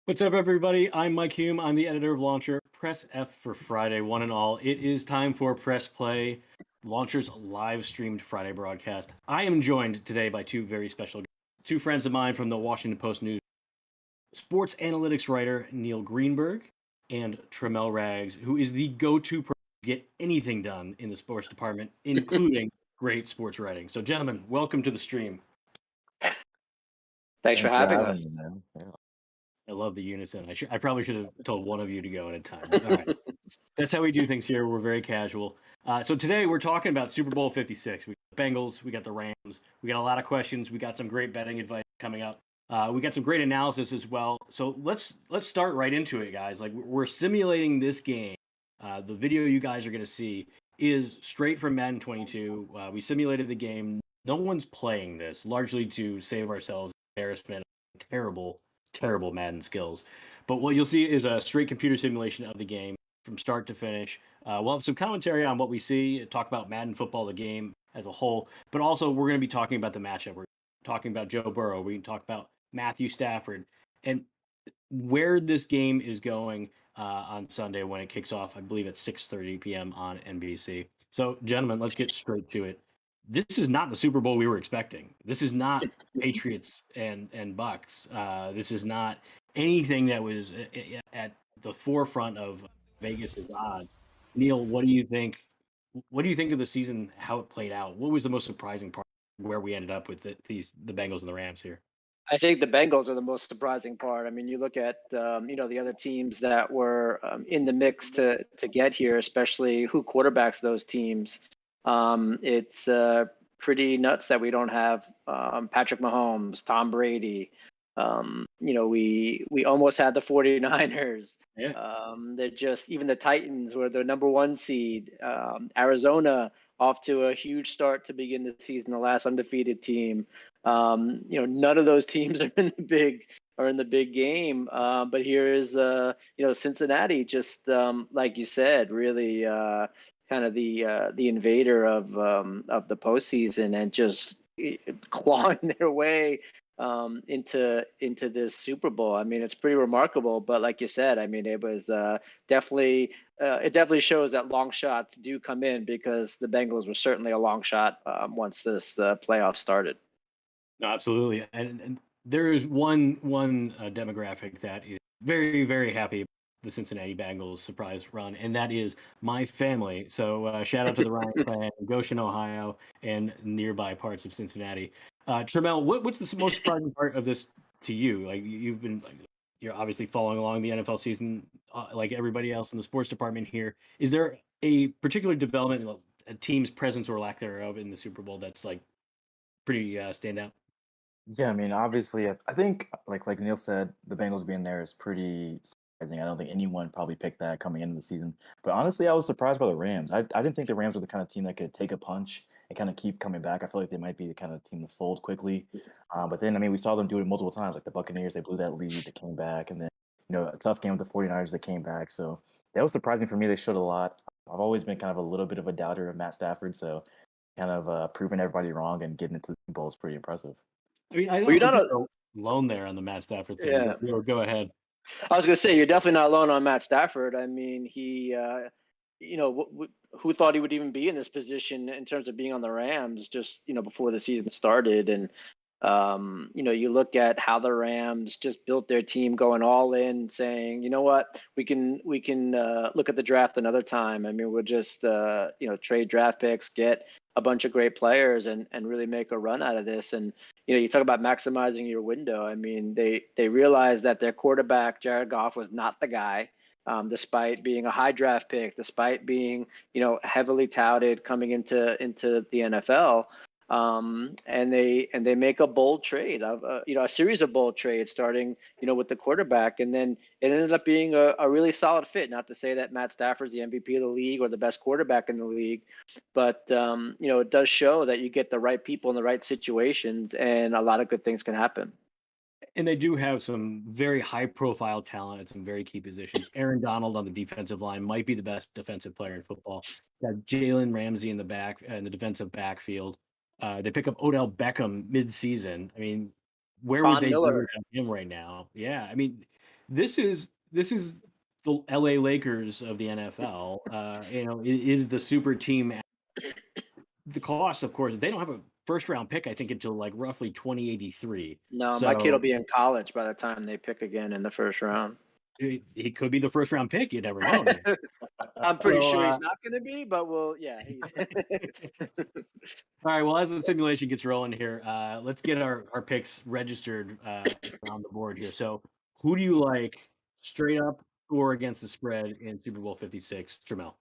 What's up, everybody? I'm Mike Hume. I'm the editor of Launcher. Press F for Friday, one and all. It is time for Press Play, Launcher's live streamed Friday broadcast. I am joined today by two very special guests, two friends of mine from the Washington Post News, sports analytics writer Neil Greenberg and Tramel Rags, who is the go-to person to get anything done in the sports department, including great sports writing. So, gentlemen, welcome to the stream. Thanks for having us. me, man. Yeah. I love the unison. I probably should have told one of you to go at a time. All right. That's how we do things here. We're very casual. So today we're talking about Super Bowl 56. We got the Bengals, we got the Rams, we got a lot of questions. We got some great betting advice coming up. We got some great analysis as well. So let's start right into it, guys. Like we're simulating this game. The video you guys are going to see is straight from Madden 22. We simulated the game. No one's playing this, largely to save ourselves embarrassment. Terrible Madden skills. But what you'll see is a straight computer simulation of the game from start to finish. We'll have some commentary on what we see, talk about Madden football, the game as a whole, but also we're going to be talking about the matchup. We're talking about Joe Burrow. We can talk about Matthew Stafford and where this game is going on Sunday when it kicks off, I believe at 6:30 p.m. on NBC. So, gentlemen, let's get straight to it. This is not the Super Bowl we were expecting. This is not Patriots and Bucks. This is not anything that was at the forefront of Vegas's odds. Neil, what do you think? What do you think of the season? How it played out? What was the most surprising part? Where we ended up with the Bengals and the Rams here? I think the Bengals are the most surprising part. I mean, you look at the other teams that were in the mix to get here, especially who quarterbacks those teams. It's pretty nuts that we don't have Patrick Mahomes, Tom Brady. We almost had the 49ers. Yeah. They're just, even the Titans were the number one seed. Arizona off to a huge start to begin the season, the last undefeated team. None of those teams are in the big game. But here is Cincinnati, just like you said, really kind of the invader of the postseason and just clawing their way into this Super Bowl. I mean, it's pretty remarkable. But like you said, I mean, it was definitely it definitely shows that long shots do come in, because the Bengals were certainly a long shot once this playoff started. No, absolutely. And there is one demographic that is very, very happy about the Cincinnati Bengals surprise run, and that is my family. So shout out to the Ryan clan in Goshen, Ohio, and nearby parts of Cincinnati. Tramel, what's the most surprising part of this to you? Like you're obviously following along the NFL season, like everybody else in the sports department here. Is there a particular development, a team's presence or lack thereof in the Super Bowl that's like pretty standout? Yeah, I mean, obviously, I think, like Neil said, the Bengals being there is pretty surprising. I don't think anyone probably picked that coming into the season. But honestly, I was surprised by the Rams. I didn't think the Rams were the kind of team that could take a punch and kind of keep coming back. I feel like they might be the kind of team to fold quickly. But then, I mean, we saw them do it multiple times. Like the Buccaneers, they blew that lead, they came back, and then a tough game with the 49ers, they came back. So that was surprising for me. They showed a lot. I've always been kind of a little bit of a doubter of Matt Stafford, so kind of proving everybody wrong and getting into the Super Bowl is pretty impressive. I mean, I Well, you're don't not think a, you're alone there on the Matt Stafford thing. yeah. Go ahead. I was going to say, you're definitely not alone on Matt Stafford. I mean, he, who thought he would even be in this position in terms of being on the Rams just, before the season started. And, you look at how the Rams just built their team, going all in, saying, you know what, we can look at the draft another time. I mean, we'll just, trade draft picks, get a bunch of great players and really make a run out of this. And, you talk about maximizing your window. I mean, they realized that their quarterback, Jared Goff, was not the guy, despite being a high draft pick, despite being, heavily touted coming into the NFL. And they make a bold trade of a series of bold trades, starting with the quarterback, and then it ended up being a really solid fit. Not to say that Matt Stafford's the MVP of the league or the best quarterback in the league, but it does show that you get the right people in the right situations, and a lot of good things can happen. And they do have some very high profile talent at some very key positions. Aaron Donald on the defensive line might be the best defensive player in football. Got Jalen Ramsey in the defensive backfield. They pick up Odell Beckham mid-season. I mean, where would Von they be Miller. without him right now? Yeah, I mean, this is the LA Lakers of the NFL. It is the super team. The cost, of course, they don't have a first round pick, I think, until like roughly 2083. No, my kid will So be in college by the time they pick again in the first round. he could be the first round pick. You never know. Man. I'm pretty So, sure he's not going to be, but he's. all right. Well, as the simulation gets rolling here, let's get our picks registered on the board here. So, who do you like straight up or against the spread in Super Bowl 56, Tramel?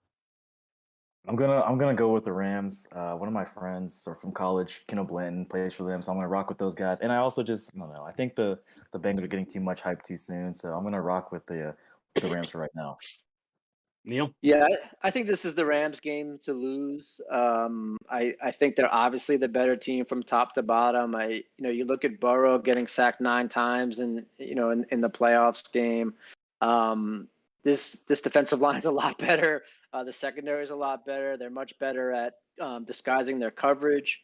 I'm gonna go with the Rams. One of my friends or from college, Kendall Blanton, plays for them, so I'm gonna rock with those guys. And I also just I don't know. I think the Bengals are getting too much hype too soon, so I'm gonna rock with the Rams for right now. Neil? Yeah, I think this is the Rams game to lose. I think they're obviously the better team from top to bottom. You look at Burrow getting sacked 9 times in the playoffs game. This defensive line is a lot better. The secondary is a lot better. They're much better at disguising their coverage.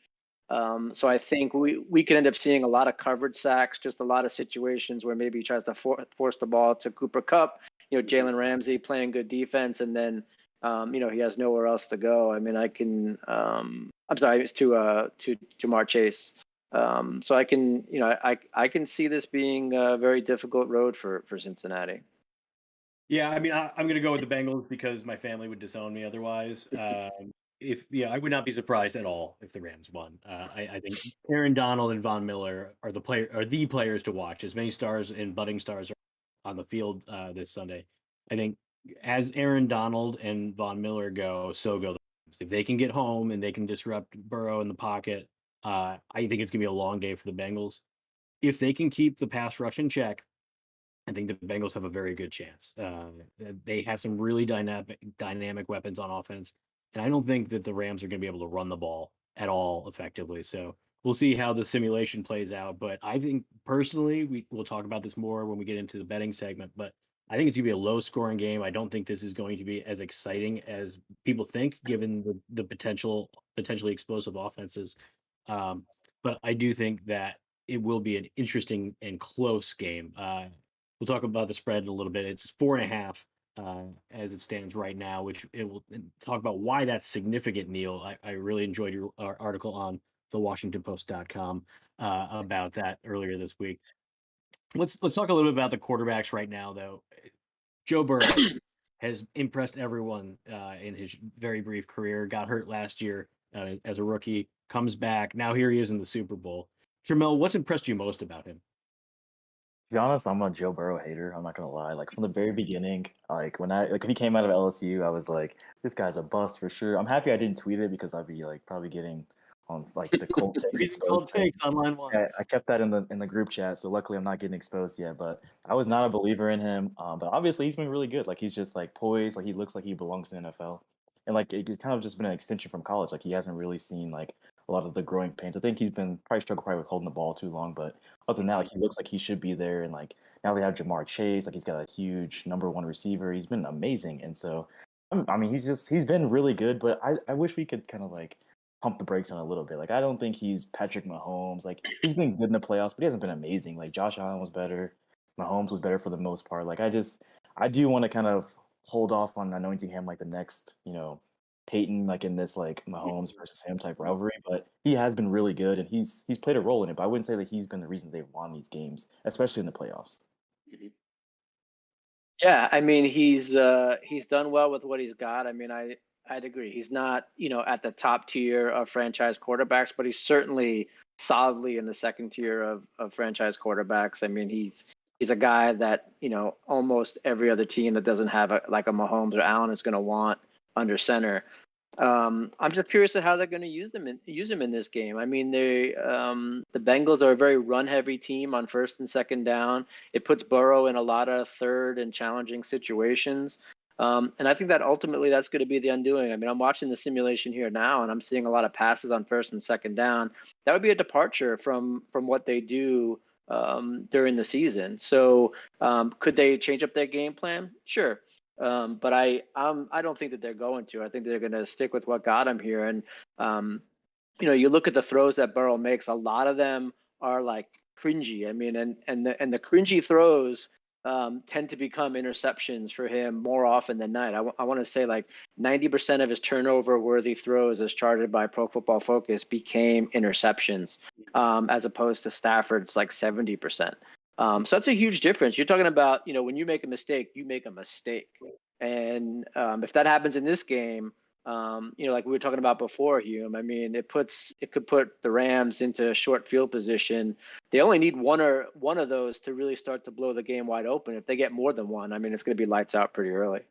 So I think we could end up seeing a lot of coverage sacks, just a lot of situations where maybe he tries to force the ball to Cooper Kupp. Jalen Ramsey playing good defense, and then he has nowhere else to go. I mean, I'm sorry, it's to Jamar Chase. So I can I can see this being a very difficult road for Cincinnati. Yeah, I mean, I'm going to go with the Bengals because my family would disown me otherwise. I would not be surprised at all if the Rams won. I think Aaron Donald and Von Miller are the players to watch. As many stars and budding stars are on the field this Sunday. I think as Aaron Donald and Von Miller go, so go the Rams. If they can get home and they can disrupt Burrow in the pocket, I think it's going to be a long day for the Bengals. If they can keep the pass rush in check, I think the Bengals have a very good chance. They have some really dynamic weapons on offense, and I don't think that the Rams are going to be able to run the ball at all effectively. So we'll see how the simulation plays out. But I think personally, we'll talk about this more when we get into the betting segment. But I think it's going to be a low-scoring game. I don't think this is going to be as exciting as people think, given the potentially explosive offenses. But I do think that it will be an interesting and close game. We'll talk about the spread in a little bit. It's 4.5 as it stands right now, which it will talk about why that's significant, Neil. I really enjoyed your article on thewashingtonpost.com about that earlier this week. Let's talk a little bit about the quarterbacks right now, though. Joe Burrow has impressed everyone in his very brief career. Got hurt last year as a rookie, comes back. Now here he is in the Super Bowl. Tramel, what's impressed you most about him? To be honest, I'm a Joe Burrow hater. I'm not gonna lie. Like from the very beginning, when he came out of LSU, I was like, this guy's a bust for sure. I'm happy I didn't tweet it because I'd be like probably getting on like the cold takes exposed. Takes on line one. I kept that in the group chat, so luckily I'm not getting exposed yet. But I was not a believer in him. But obviously he's been really good. Like he's just like poised. Like he looks like he belongs in the NFL. And like it's kind of just been an extension from college. Like he hasn't really seen like a lot of the growing pains. I think he's been struggled with holding the ball too long. But other than that, like he looks like he should be there. And like now they have Jamar Chase. Like he's got a huge number 1 receiver. He's been amazing. And so I mean he's been really good. But I wish we could kind of like pump the brakes on a little bit. Like I don't think he's Patrick Mahomes. Like he's been good in the playoffs, but he hasn't been amazing. Like Josh Allen was better. Mahomes was better for the most part. Like I do want to kind of hold off on anointing him like the next, Peyton, like in this like Mahomes versus him type rivalry. But he has been really good and he's played a role in it. But I wouldn't say that he's been the reason they've won these games, especially in the playoffs. Yeah, I mean he's done well with what he's got. I mean I'd agree. He's not, at the top tier of franchise quarterbacks, but he's certainly solidly in the second tier of franchise quarterbacks. I mean, he's a guy that, almost every other team that doesn't have a Mahomes or Allen is going to want under center. I'm just curious to how they're going to use him in this game. I mean, the Bengals are a very run-heavy team on first and second down. It puts Burrow in a lot of third and challenging situations. And I think that ultimately that's going to be the undoing. I mean, I'm watching the simulation here now, and I'm seeing a lot of passes on first and second down. That would be a departure from what they do during the season. So could they change up their game plan? Sure. But I don't think that they're going to. I think they're going to stick with what got them here. And you look at the throws that Burrow makes. A lot of them are like cringy. I mean, and the cringy throws tend to become interceptions for him more often than not. I want to say like 90% of his turnover-worthy throws, as charted by Pro Football Focus, became interceptions, as opposed to Stafford's like 70%. So that's a huge difference. You're talking about, when you make a mistake, you make a mistake. And if that happens in this game, like we were talking about before, Hume, I mean, it could put the Rams into a short field position. They only need one of those to really start to blow the game wide open. If they get more than one, I mean, it's going to be lights out pretty early.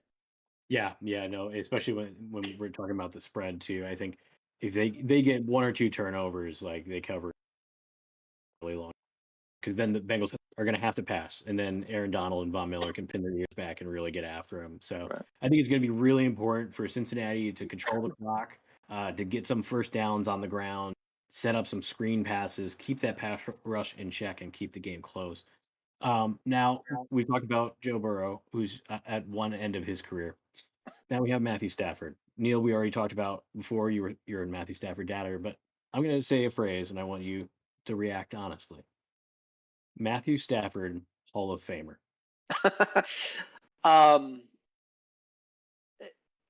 Yeah, no, especially when we're talking about the spread too. I think if they get one or two turnovers, like they cover really long, because then the Bengals are going to have to pass, and then Aaron Donald and Von Miller can pin their ears back and really get after him. So Right. I think it's going to be really important for Cincinnati to control the clock, to get some first downs on the ground, set up some screen passes, keep that pass rush in check, and keep the game close. Now we've talked about Joe Burrow, who's at one end of his career. Now we have Matthew Stafford. Neil, we already talked about before. You're a Matthew Stafford doubter, but I'm going to say a phrase, and I want you to react honestly. Matthew Stafford, Hall of Famer.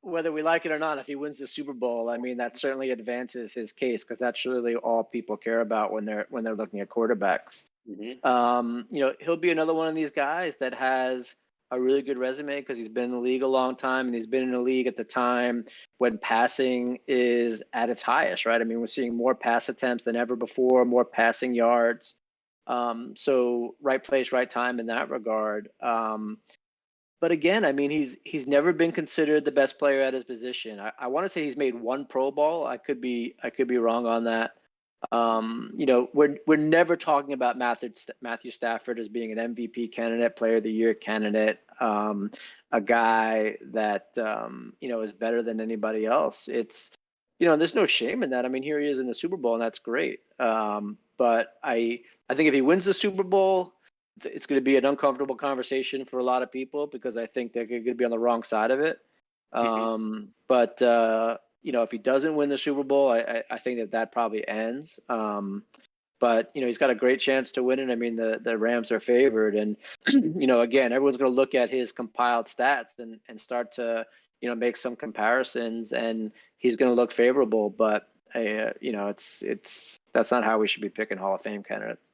Whether we like it or not, if he wins the Super Bowl, I mean, that certainly advances his case, because that's really all people care about when they're looking at quarterbacks. He'll be another one of these guys that has a really good resume because he's been in the league a long time, and he's been in the league at the time when passing is at its highest, right? I mean, we're seeing more pass attempts than ever before, more passing yards. So right place, right time in that regard. But again, I mean, he's never been considered the best player at his position. I want to say he's made one Pro Bowl. I could be wrong on that. We're never talking about Matthew Stafford as being an MVP candidate, Player of the Year candidate, a guy that is better than anybody else. It's there's no shame in that. I mean, here he is in the Super Bowl, and that's great. But I think if he wins the Super Bowl, it's going to be an uncomfortable conversation for a lot of people, because I think they're going to be on the wrong side of it. But if he doesn't win the Super Bowl, I think that probably ends. But he's got a great chance to win it. I mean, the Rams are favored, and again, everyone's going to look at his compiled stats and start to make some comparisons, and he's going to look favorable. But it's that's not how we should be picking Hall of Fame candidates.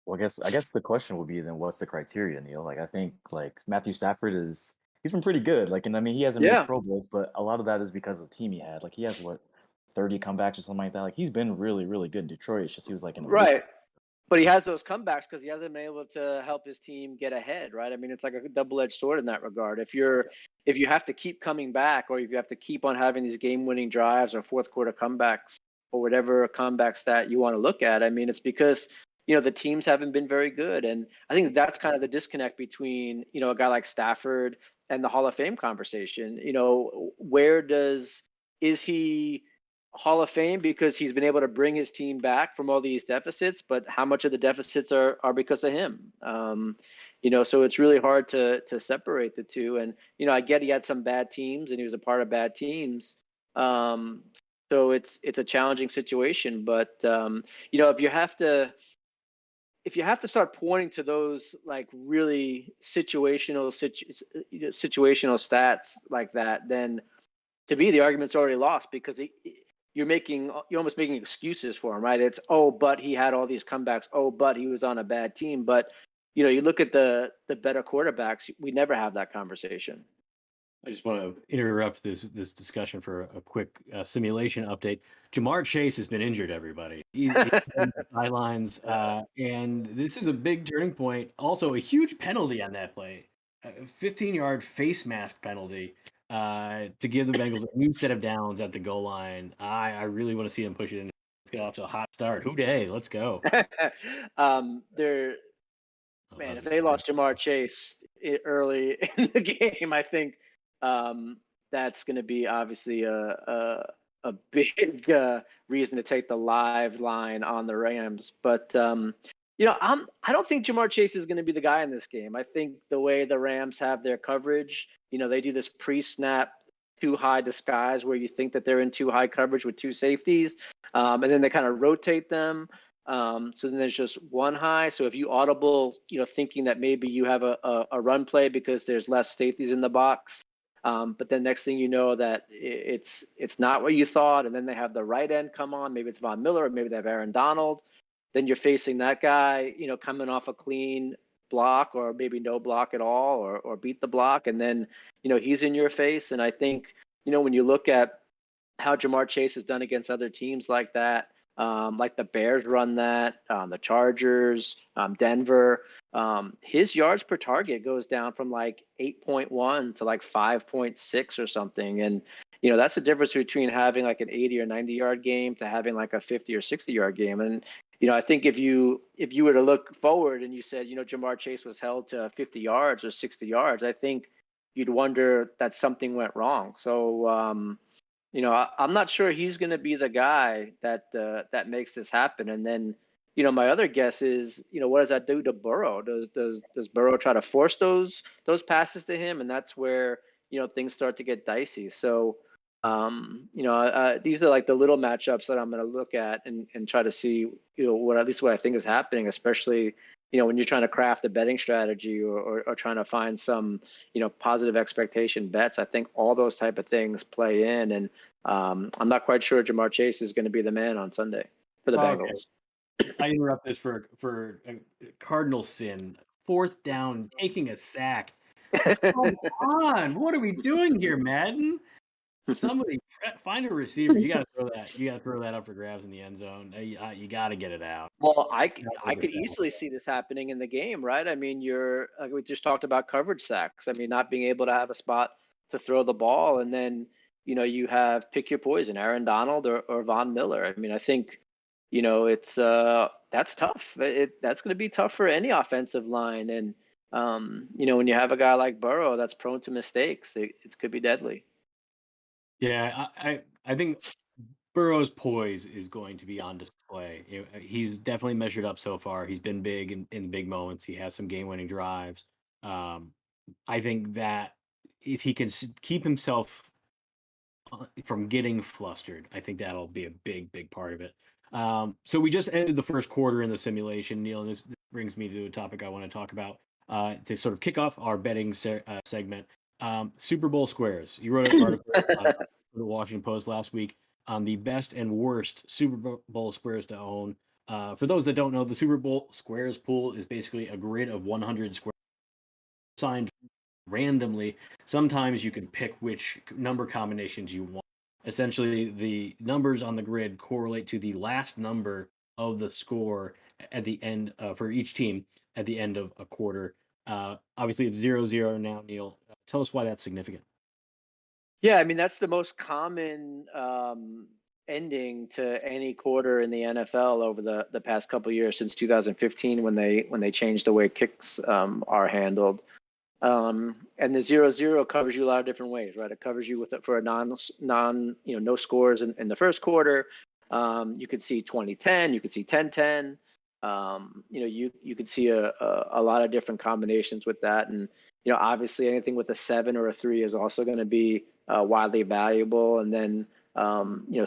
Well, I guess the question would be then, what's the criteria, Neil? Like, I think like Matthew Stafford he's been pretty good. Like, and I mean, he hasn't made Pro Bowls, but a lot of that is because of the team he had. Like, he has 30 comebacks or something like that. Like, he's been really, really good in Detroit. It's just he was like in a right. But he has those comebacks because he hasn't been able to help his team get ahead, right? I mean, it's like a double-edged sword in that regard. If you have to keep coming back, or if you have to keep on having these game-winning drives or fourth quarter comebacks, or whatever comeback stat you want to look at, I mean, it's because the teams haven't been very good. And I think that's kind of the disconnect between, a guy like Stafford and the Hall of Fame conversation. Is he Hall of Fame because he's been able to bring his team back from all these deficits, but how much of the deficits are because of him? So it's really hard to separate the two. And, I get he had some bad teams and he was a part of bad teams. So it's a challenging situation, but if you have to start pointing to those like really situational stats like that, then to me the argument's already lost, because you're almost making excuses for him, right? It's but he had all these comebacks. But he was on a bad team. But you look at the better quarterbacks. We never have that conversation. I just want to interrupt this discussion for a quick simulation update. Jamar Chase has been injured, everybody. He's on the sidelines, and this is a big turning point. Also, a huge penalty on that play, a 15-yard face mask penalty to give the Bengals a new set of downs at the goal line. I really want to see them push it in. Let's get off to a hot start. Hoo-day, let's go. If they lost Jamar Chase early in the game, I think that's going to be obviously a big reason to take the live line on the Rams. But I don't think Jamar Chase is going to be the guy in this game. I think the way the Rams have their coverage, they do this pre-snap too high disguise where you think that they're in too high coverage with two safeties, and then they kind of rotate them. So then there's just one high. So if you audible, thinking that maybe you have a run play because there's less safeties in the box, but then next thing you know that it's not what you thought, and then they have the right end come on. Maybe it's Von Miller, or maybe they have Aaron Donald. Then you're facing that guy, coming off a clean block or maybe no block at all, or beat the block, and then he's in your face. And I think when you look at how Jamar Chase has done against other teams like that, like the Bears run that, the Chargers, Denver, his yards per target goes down from like 8.1 to like 5.6 or something. And, that's the difference between having like an 80 or 90 yard game to having like a 50 or 60 yard game. And, I think if you were to look forward and you said, Jamar Chase was held to 50 yards or 60 yards, I think you'd wonder that something went wrong. So, I'm not sure he's going to be the guy that makes this happen. And then, my other guess is, what does that do to Burrow? Does Burrow try to force those passes to him? And that's where, things start to get dicey. So, these are like the little matchups that I'm going to look at and try to see, what I think is happening, especially, when you're trying to craft a betting strategy or trying to find some, positive expectation bets. I think all those type of things play in. And I'm not quite sure Jamar Chase is going to be the man on Sunday for the Bengals. I interrupt this for a cardinal sin. 4th down, taking a sack. Come on, what are we doing here, Madden? Somebody find a receiver. You got to throw that. You got to throw that up for grabs in the end zone. You got to get it out. Well, I could easily see this happening in the game, right? I mean, we just talked about coverage sacks. I mean, not being able to have a spot to throw the ball, and then you have pick your poison, Aaron Donald or Von Miller. I mean, I think it's that's tough. That's going to be tough for any offensive line, and when you have a guy like Burrow that's prone to mistakes, it could be deadly. Yeah, I think Burrow's poise is going to be on display. He's definitely measured up so far. He's been big in big moments. He has some game-winning drives. I think that if he can keep himself from getting flustered, I think that'll be a big part of it. So we just ended the first quarter in the simulation, Neil, and this brings me to a topic I want to talk about to sort of kick off our betting segment. Super Bowl squares. You wrote an article for the Washington Post last week on the best and worst Super Bowl squares to own. For those that don't know, the Super Bowl squares pool is basically a grid of 100 squares assigned randomly. Sometimes you can pick which number combinations you want. Essentially, the numbers on the grid correlate to the last number of the score at the end for each team at the end of a quarter. Obviously, it's 0-0 now, Neil. Tell us why that's significant. Yeah, I mean, that's the most common ending to any quarter in the NFL over the past couple of years, since 2015 when they changed the way kicks are handled. And the 0-0 covers you a lot of different ways, right? It covers you for a no scores in the first quarter. You could see 20-10, you could see 10-10. You could see a lot of different combinations with that. And, obviously anything with a 7 or a 3 is also going to be widely valuable. And then,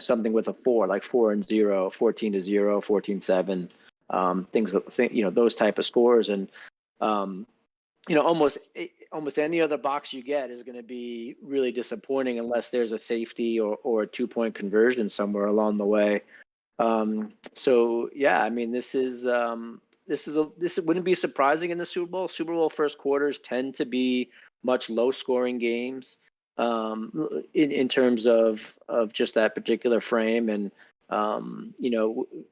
something with a 4, like 4-0, 14-0, 14-7, those type of scores. And, almost any other box you get is going to be really disappointing unless there's a safety or a 2-point conversion somewhere along the way. So yeah, I mean, this wouldn't be surprising in the Super Bowl. Super Bowl first quarters tend to be much low scoring games in terms of just that particular frame. And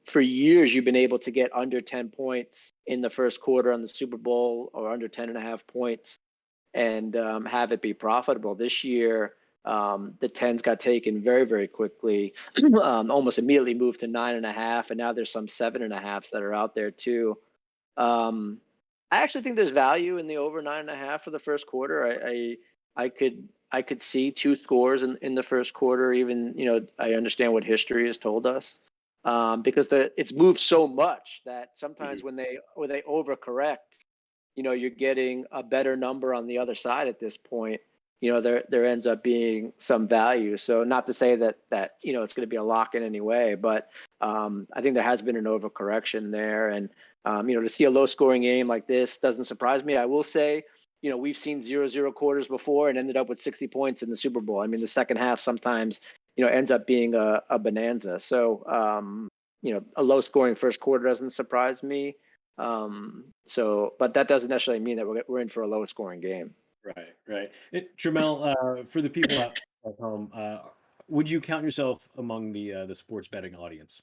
for years you've been able to get under 10 points in the first quarter on the Super Bowl, or under 10.5 points, and have it be profitable. This year, the 10s got taken very, very quickly, almost immediately moved to 9.5, and now there's some 7.5s that are out there too. I actually think there's value in the over 9.5 for the first quarter. I could see 2 scores in the first quarter. Even, I understand what history has told us, because it's moved so much that sometimes when they overcorrect, you're getting a better number on the other side at this point. there ends up being some value. So not to say that it's going to be a lock in any way, but I think there has been an overcorrection there, and to see a low scoring game like this doesn't surprise me. I will say, we've seen 0-0 quarters before and ended up with 60 points in the Super Bowl. I mean, the second half sometimes ends up being a bonanza. So a low scoring first quarter doesn't surprise me. But that doesn't necessarily mean that we're in for a low scoring game. Right. Tramel, for the people at home, would you count yourself among the sports betting audience?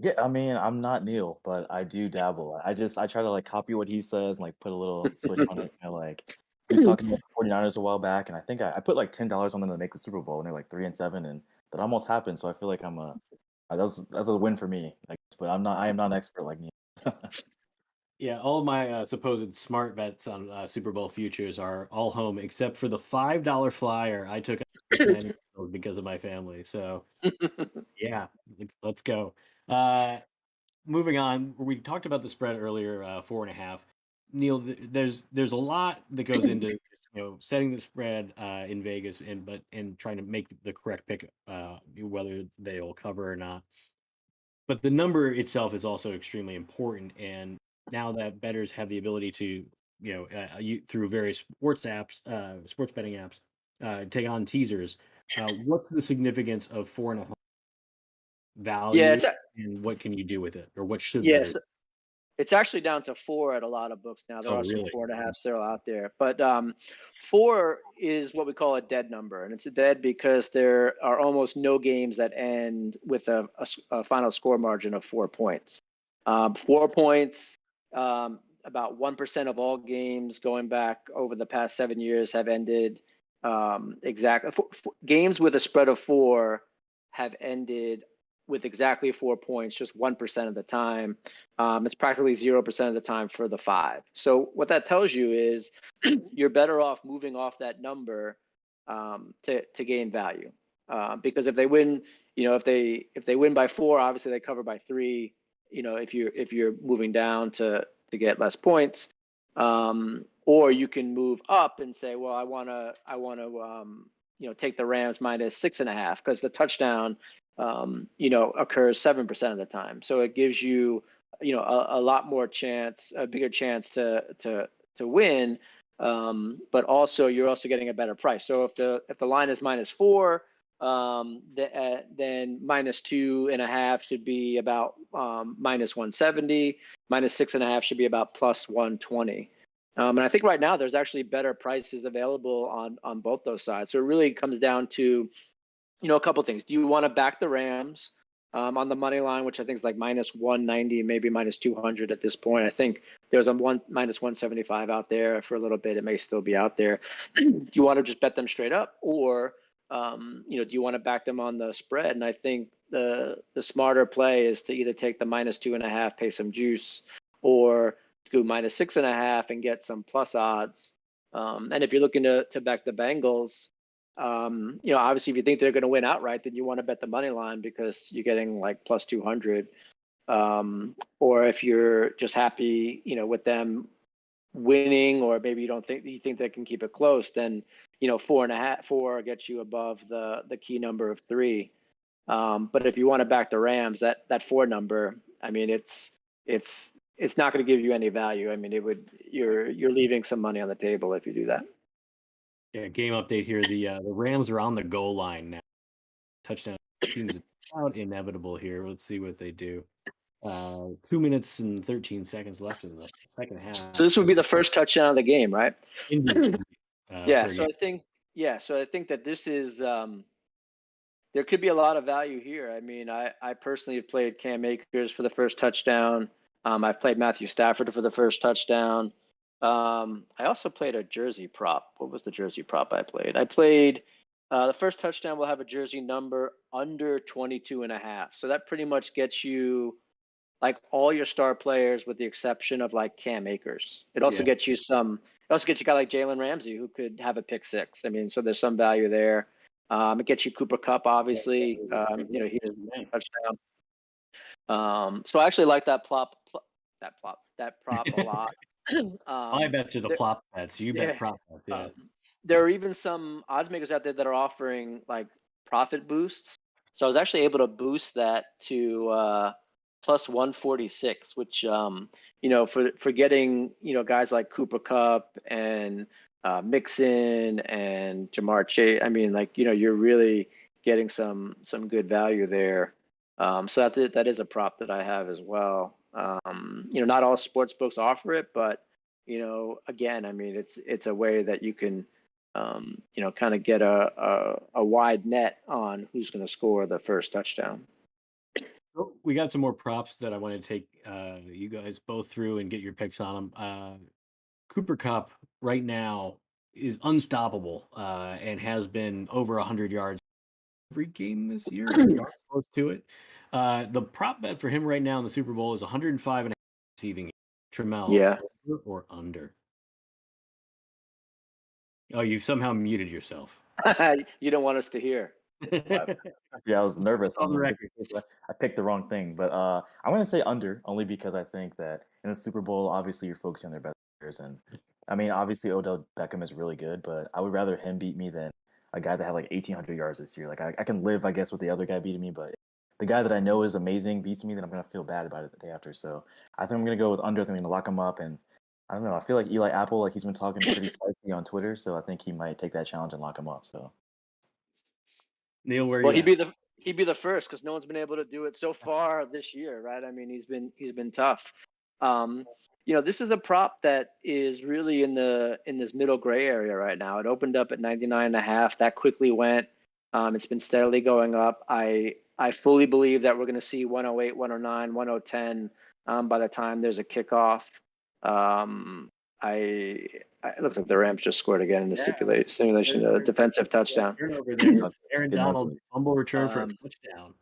Yeah, I mean, I'm not Neil, but I do dabble. I try to like copy what he says and like put a little switch on it. Like he was talking about the 49ers a while back, and I think I put like $10 on them to make the Super Bowl, and they're like 3-7, and that almost happened. So I feel like that's a win for me. Like, but I am not an expert like Neil. Yeah, all my supposed smart bets on Super Bowl futures are all home except for the $5 flyer I took because of my family. So yeah, let's go. Moving on, we talked about the spread earlier, 4.5. Neil, there's a lot that goes into setting the spread in Vegas and trying to make the correct pick, whether they'll cover or not. But the number itself is also extremely important, and now that bettors have the ability to, through various sports betting apps, take on teasers. What's the significance of 4.5 Yeah, value, and what can you do with it, or what should yes, bettors? it's actually down to 4 at a lot of books now. There Oh, are some really? 4.5 still out there, but 4 is what we call a dead number, and it's a dead because there are almost no games that end with a final score margin of 4 points. 4 points, about 1% of all games going back over the past 7 years have ended exactly. Games with a spread of 4 have ended with exactly 4 points, just 1% of the time. It's practically 0% of the time for the 5. So what that tells you is you're better off moving off that number to gain value. Because if they win, if they win by 4, obviously they cover by 3. If you're moving down to get less points, or you can move up and say, well, I want to take the Rams minus 6.5 because the touchdown occurs 7% of the time. So it gives you, a lot more chance, a bigger chance to win. But also you're also getting a better price. So if the line is -4, then -2.5 should be about -170, -6.5 should be about +120. And I think right now there's actually better prices available on both those sides. So it really comes down to, a couple things. Do you want to back the Rams on the money line, which I think is like -190, maybe -200 at this point? I think there's a -175 out there for a little bit. It may still be out there. Do you want to just bet them straight up, or do you want to back them on the spread? And I think the smarter play is to either take the -2.5, pay some juice, or go -6.5 and get some plus odds. And if you're looking to back the Bengals, obviously if you think they're going to win outright, then you want to bet the money line because you're getting like +200. Or if you're just happy, with them winning, or maybe you think they can keep it close, then 4 gets you above the key number of 3. But if you want to back the Rams, that 4 number, I mean, it's not going to give you any value. I mean, you're leaving some money on the table if you do that. Yeah, game update here. The Rams are on the goal line now. Touchdown seems about inevitable here. Let's see what they do. 2 minutes and 13 seconds left in the second half. So this would be the first touchdown of the game, right? Indeed. Yeah. So I think that this is there could be a lot of value here. I mean, I personally have played Cam Akers for the first touchdown. I've played Matthew Stafford for the first touchdown. I also played a jersey prop. What was the jersey prop I played? I played the first touchdown will have a jersey number under 22.5. So that pretty much gets you like all your star players with the exception of like Cam Akers. It also gets you a guy like Jalen Ramsey who could have a pick 6. I mean, so there's some value there. It gets you Cooper Kupp, obviously. He has a touchdown. So I actually like that prop a lot. My bets are the there, plop bets. You bet yeah, prop bets. Yeah. there are even some odds makers out there that are offering like profit boosts. So I was actually able to boost that to plus 146, which for getting guys like Cooper Cup and Mixon and Jamar Chase. I mean, like you're really getting some good value there. So that is a prop that I have as well. Not all sports books offer it, but again, I mean, it's a way that you can kind of get a wide net on who's going to score the first touchdown. Oh, we got some more props that I want to take you guys both through and get your picks on them. Cooper Cup right now is unstoppable and has been over 100 yards every game this year, darn close to it. The prop bet for him right now in the Super Bowl is 105 and a half receiving. Tramel, Yeah. over or under? Oh, you've somehow muted yourself. You don't want us to hear. Yeah, I was nervous. On the record. I picked the wrong thing, but I'm going to say under only because I think that in the Super Bowl, obviously you're focusing on their best players, and I mean, obviously Odell Beckham is really good, but I would rather him beat me than a guy that had like 1,800 yards this year. Like I can live, I guess, with the other guy beating me, but the guy that I know is amazing beats me, then I'm going to feel bad about it the day after. So I think I'm going to go with under. I think I'm going to lock him up, and I don't know. I feel like Eli Apple, like he's been talking pretty spicy on Twitter, so I think he might take that challenge and lock him up. So. Neil, where Well, you at? he'd be the first because no one's been able to do it so far this year, right? I mean, he's been tough. This is a prop that is really in this middle gray area right now. It opened up at 99.5. That quickly went. It's been steadily going up. I fully believe that we're going to see 108, 109, 110 by the time there's a kickoff. It looks like the Rams just scored again in the simulation, a defensive touchdown. Turnover there. Aaron Good Donald movement. fumble return for a touchdown.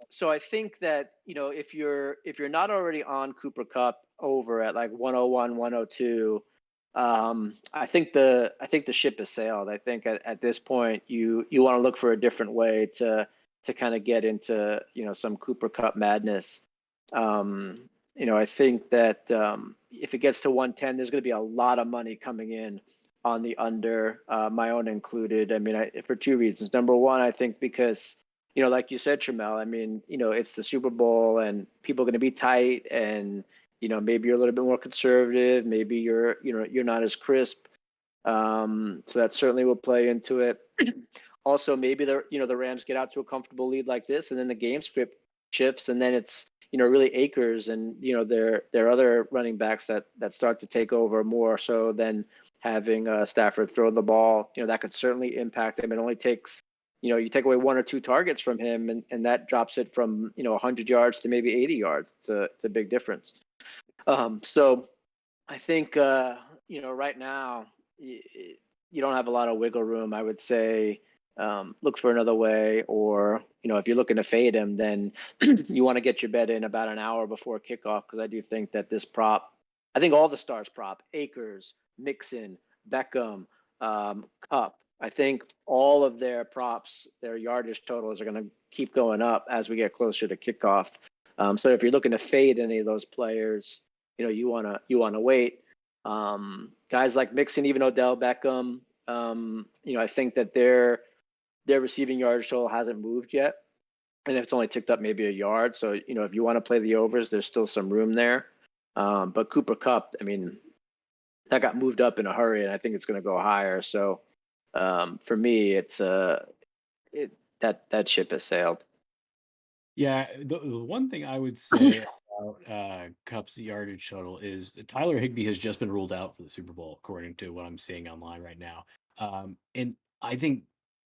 So I think that if you're not already on Cooper Cup over at like 101, 102, I think the ship has sailed. I think at this point you want to look for a different way to kind of get into some Cooper Cup madness. I think that if it gets to 110, there's going to be a lot of money coming in on the under, my own included. I mean, for two reasons. Number one, I think because like you said, Tramel, I mean, it's the Super Bowl and people are going to be tight, and maybe you're a little bit more conservative, maybe you're not as crisp. So that certainly will play into it. Also, maybe the Rams get out to a comfortable lead like this, and then the game script shifts, and then it's really Akers and their other running backs that start to take over more so than having Stafford throw the ball. That could certainly impact them. It only takes you take away one or two targets from him, and that drops it from 100 yards to maybe 80 yards. It's a big difference. So I think right now you don't have a lot of wiggle room. I would say look for another way, or if you're looking to fade him, then you want to get your bet in about an hour before kickoff, because I do think that this prop, I think all the stars prop, Akers, Mixon, Beckham, Kupp, I think all of their props, their yardage totals are going to keep going up as we get closer to kickoff. So if you're looking to fade any of those players, you wanna wait. Guys like Mixon, even Odell Beckham, I think that their receiving yardage total hasn't moved yet, and it's only ticked up maybe a yard. So if you want to play the overs, there's still some room there. But Cooper Cup, I mean, that got moved up in a hurry, and I think it's going to go higher. So for me, it's that ship has sailed. Yeah, the one thing I would say about Kupp's yardage total is Tyler Higbee has just been ruled out for the Super Bowl, according to what I'm seeing online right now. And I think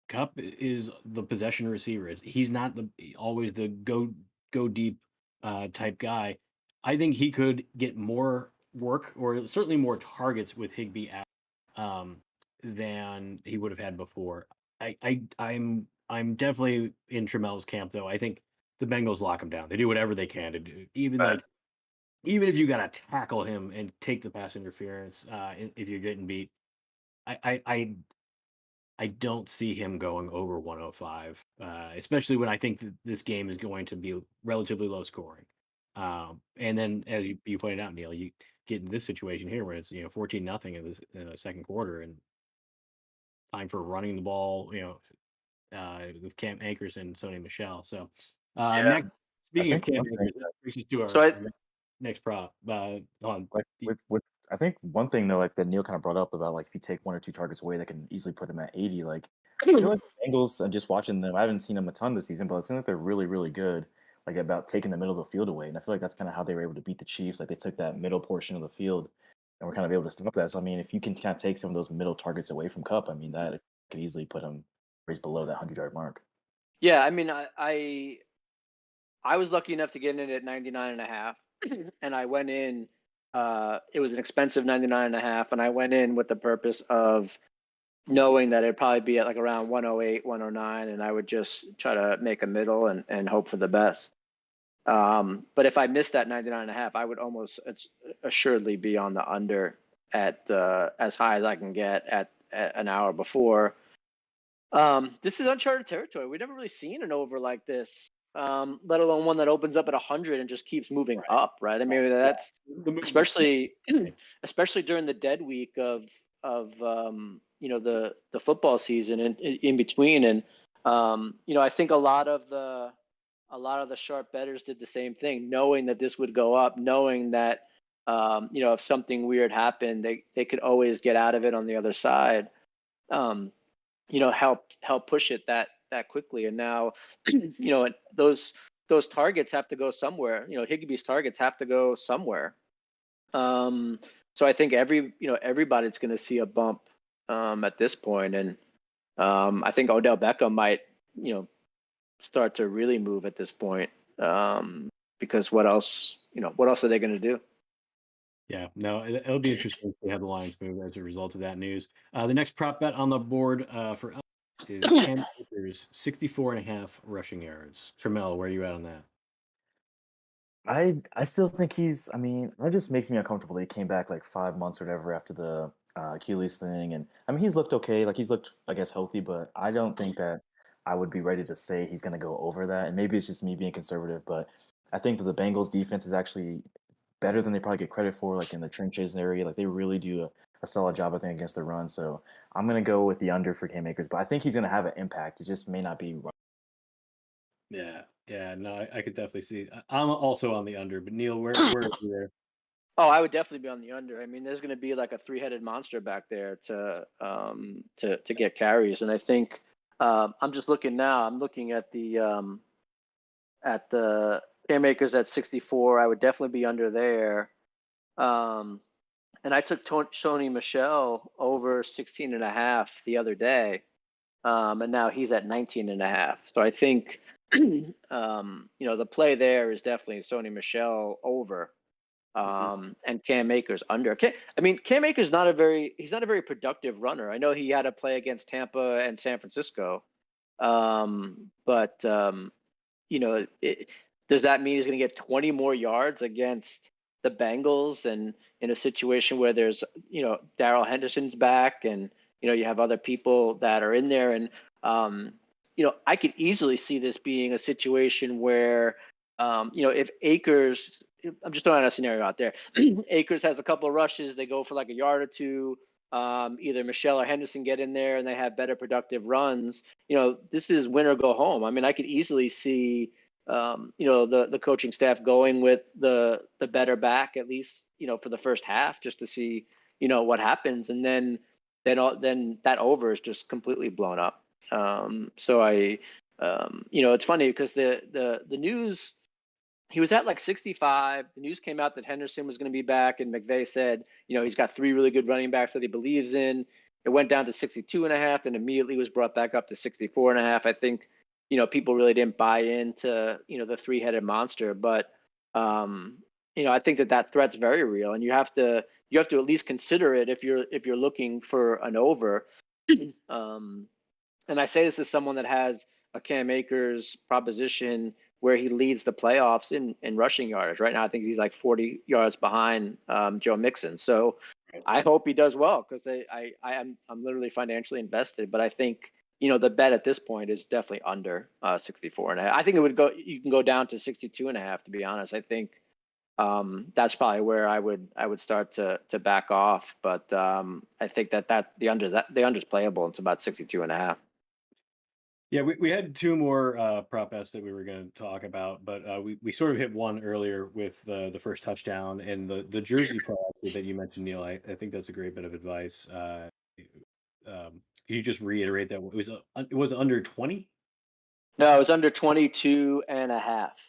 Kupp is the possession receiver. He's not always the go deep type guy. I think he could get more work, or certainly more targets with Higbee out than he would have had before. I'm definitely in Tramel's camp, though. I think the Bengals lock him down. They do whatever they can to do, even if you got to tackle him and take the pass interference if you're getting beat. I don't see him going over 105, especially when I think that this game is going to be relatively low scoring. And then, as you pointed out, Neil, you get in this situation here where it's 14-0 in the second quarter, and time for running the ball. With Cam Akers and Sony Michel. So Yeah. next, I speaking of think Cam one thing Akers, that brings us to So our next prop. On like with I think one thing though, like that Neil kind of brought up about like if you take 1 or 2 targets away, that can easily put him at 80. Like I feel like the Bengals, and just watching them, I haven't seen them a ton this season, but it seems like they're really, really good. Like about taking the middle of the field away, and I feel like that's kind of how they were able to beat the Chiefs. Like they took that middle portion of the field, and were kind of able to stop that. So I mean, if you can kind of take some of those middle targets away from Kupp, I mean that could easily put him raised below that 100-yard mark. yeah, I mean, I was lucky enough to get in at 99.5, and I went in. It was an expensive 99.5, and I went in with the purpose of knowing that it'd probably be at like around 108, 109, and I would just try to make a middle and hope for the best. But if I missed that 99.5, I would almost assuredly be on the under at as high as I can get at an hour before. This is uncharted territory. We've never really seen an over like this, let alone one that opens up at 100 and just keeps moving up, right? I mean, that's especially especially during the dead week of the football season and in between. And I think a lot of the sharp bettors did the same thing, knowing that this would go up, knowing that if something weird happened, they could always get out of it on the other side. Help push it that quickly. And now, those targets have to go somewhere. Higbee's targets have to go somewhere. So I think everybody's going to see a bump at this point, and I think Odell Beckham might start to really move at this point, because what else are they going to do? Yeah, no, it'll be interesting to see how the Lions move as a result of that news. The next prop bet on the board for us is Cam Akers, 64.5 rushing yards. Tramel, where are you at on that? I still think he's. I mean, that just makes me uncomfortable. He came back like 5 months or whatever after the Achilles thing, and I mean, he's looked okay. Like he's looked, I guess, healthy, but I don't think that I would be ready to say he's going to go over that. And maybe it's just me being conservative, but I think that the Bengals defense is actually better than they probably get credit for. Like in the trenches area, like they really do a solid job, I think, against the run. So I'm going to go with the under for Cam Akers, but I think he's going to have an impact. It just may not be. Yeah, no, I could definitely see. I'm also on the under, but Neil, where are you there? Oh, I would definitely be on the under. I mean, there's going to be like a three-headed monster back there to get carries, and I think I'm just looking now. I'm looking at the Cam Akers at 64. I would definitely be under there. And I took Sony Michel over 16.5 the other day, and now he's at 19.5. So I think the play there is definitely Sony Michel over. And Cam Akers under. Cam Akers he's not a very productive runner. I know he had a play against Tampa and San Francisco, but does that mean he's going to get 20 more yards against the Bengals, and in a situation where there's Darrell Henderson's back, and you have other people that are in there, and I could easily see this being a situation where if Akers, I'm just throwing a scenario out there. Akers has a couple of rushes. They go for like a yard or two. Either Michelle or Henderson get in there and they have better productive runs. This is win or go home. I mean, I could easily see, the coaching staff going with the better back, at least, for the first half, just to see, what happens. And then that over is just completely blown up. So it's funny because the news, he was at like 65. The news came out that Henderson was going to be back, and McVay said, he's got 3 really good running backs that he believes in. It went down to 62.5, and immediately was brought back up to 64.5. I think, people really didn't buy into, the 3-headed monster, but I think that threat's very real, and you have to at least consider it if you're looking for an over. And I say this as someone that has a Cam Akers proposition where he leads the playoffs in rushing yardage. Right now, I think he's like 40 yards behind Joe Mixon. So I hope he does well, because I'm literally financially invested. But I think the bet at this point is definitely under 64.5. I think you can go down to 62.5. To be honest, I think that's probably where I would start to back off. But I think that the under's playable. It's about 62.5. Yeah, we had two more prop bets that we were going to talk about, but we sort of hit one earlier with the first touchdown and the jersey prop that you mentioned, Neil. I think that's a great bit of advice. Can you just reiterate that it was under 20? No, it was under 22.5. 22 and a half.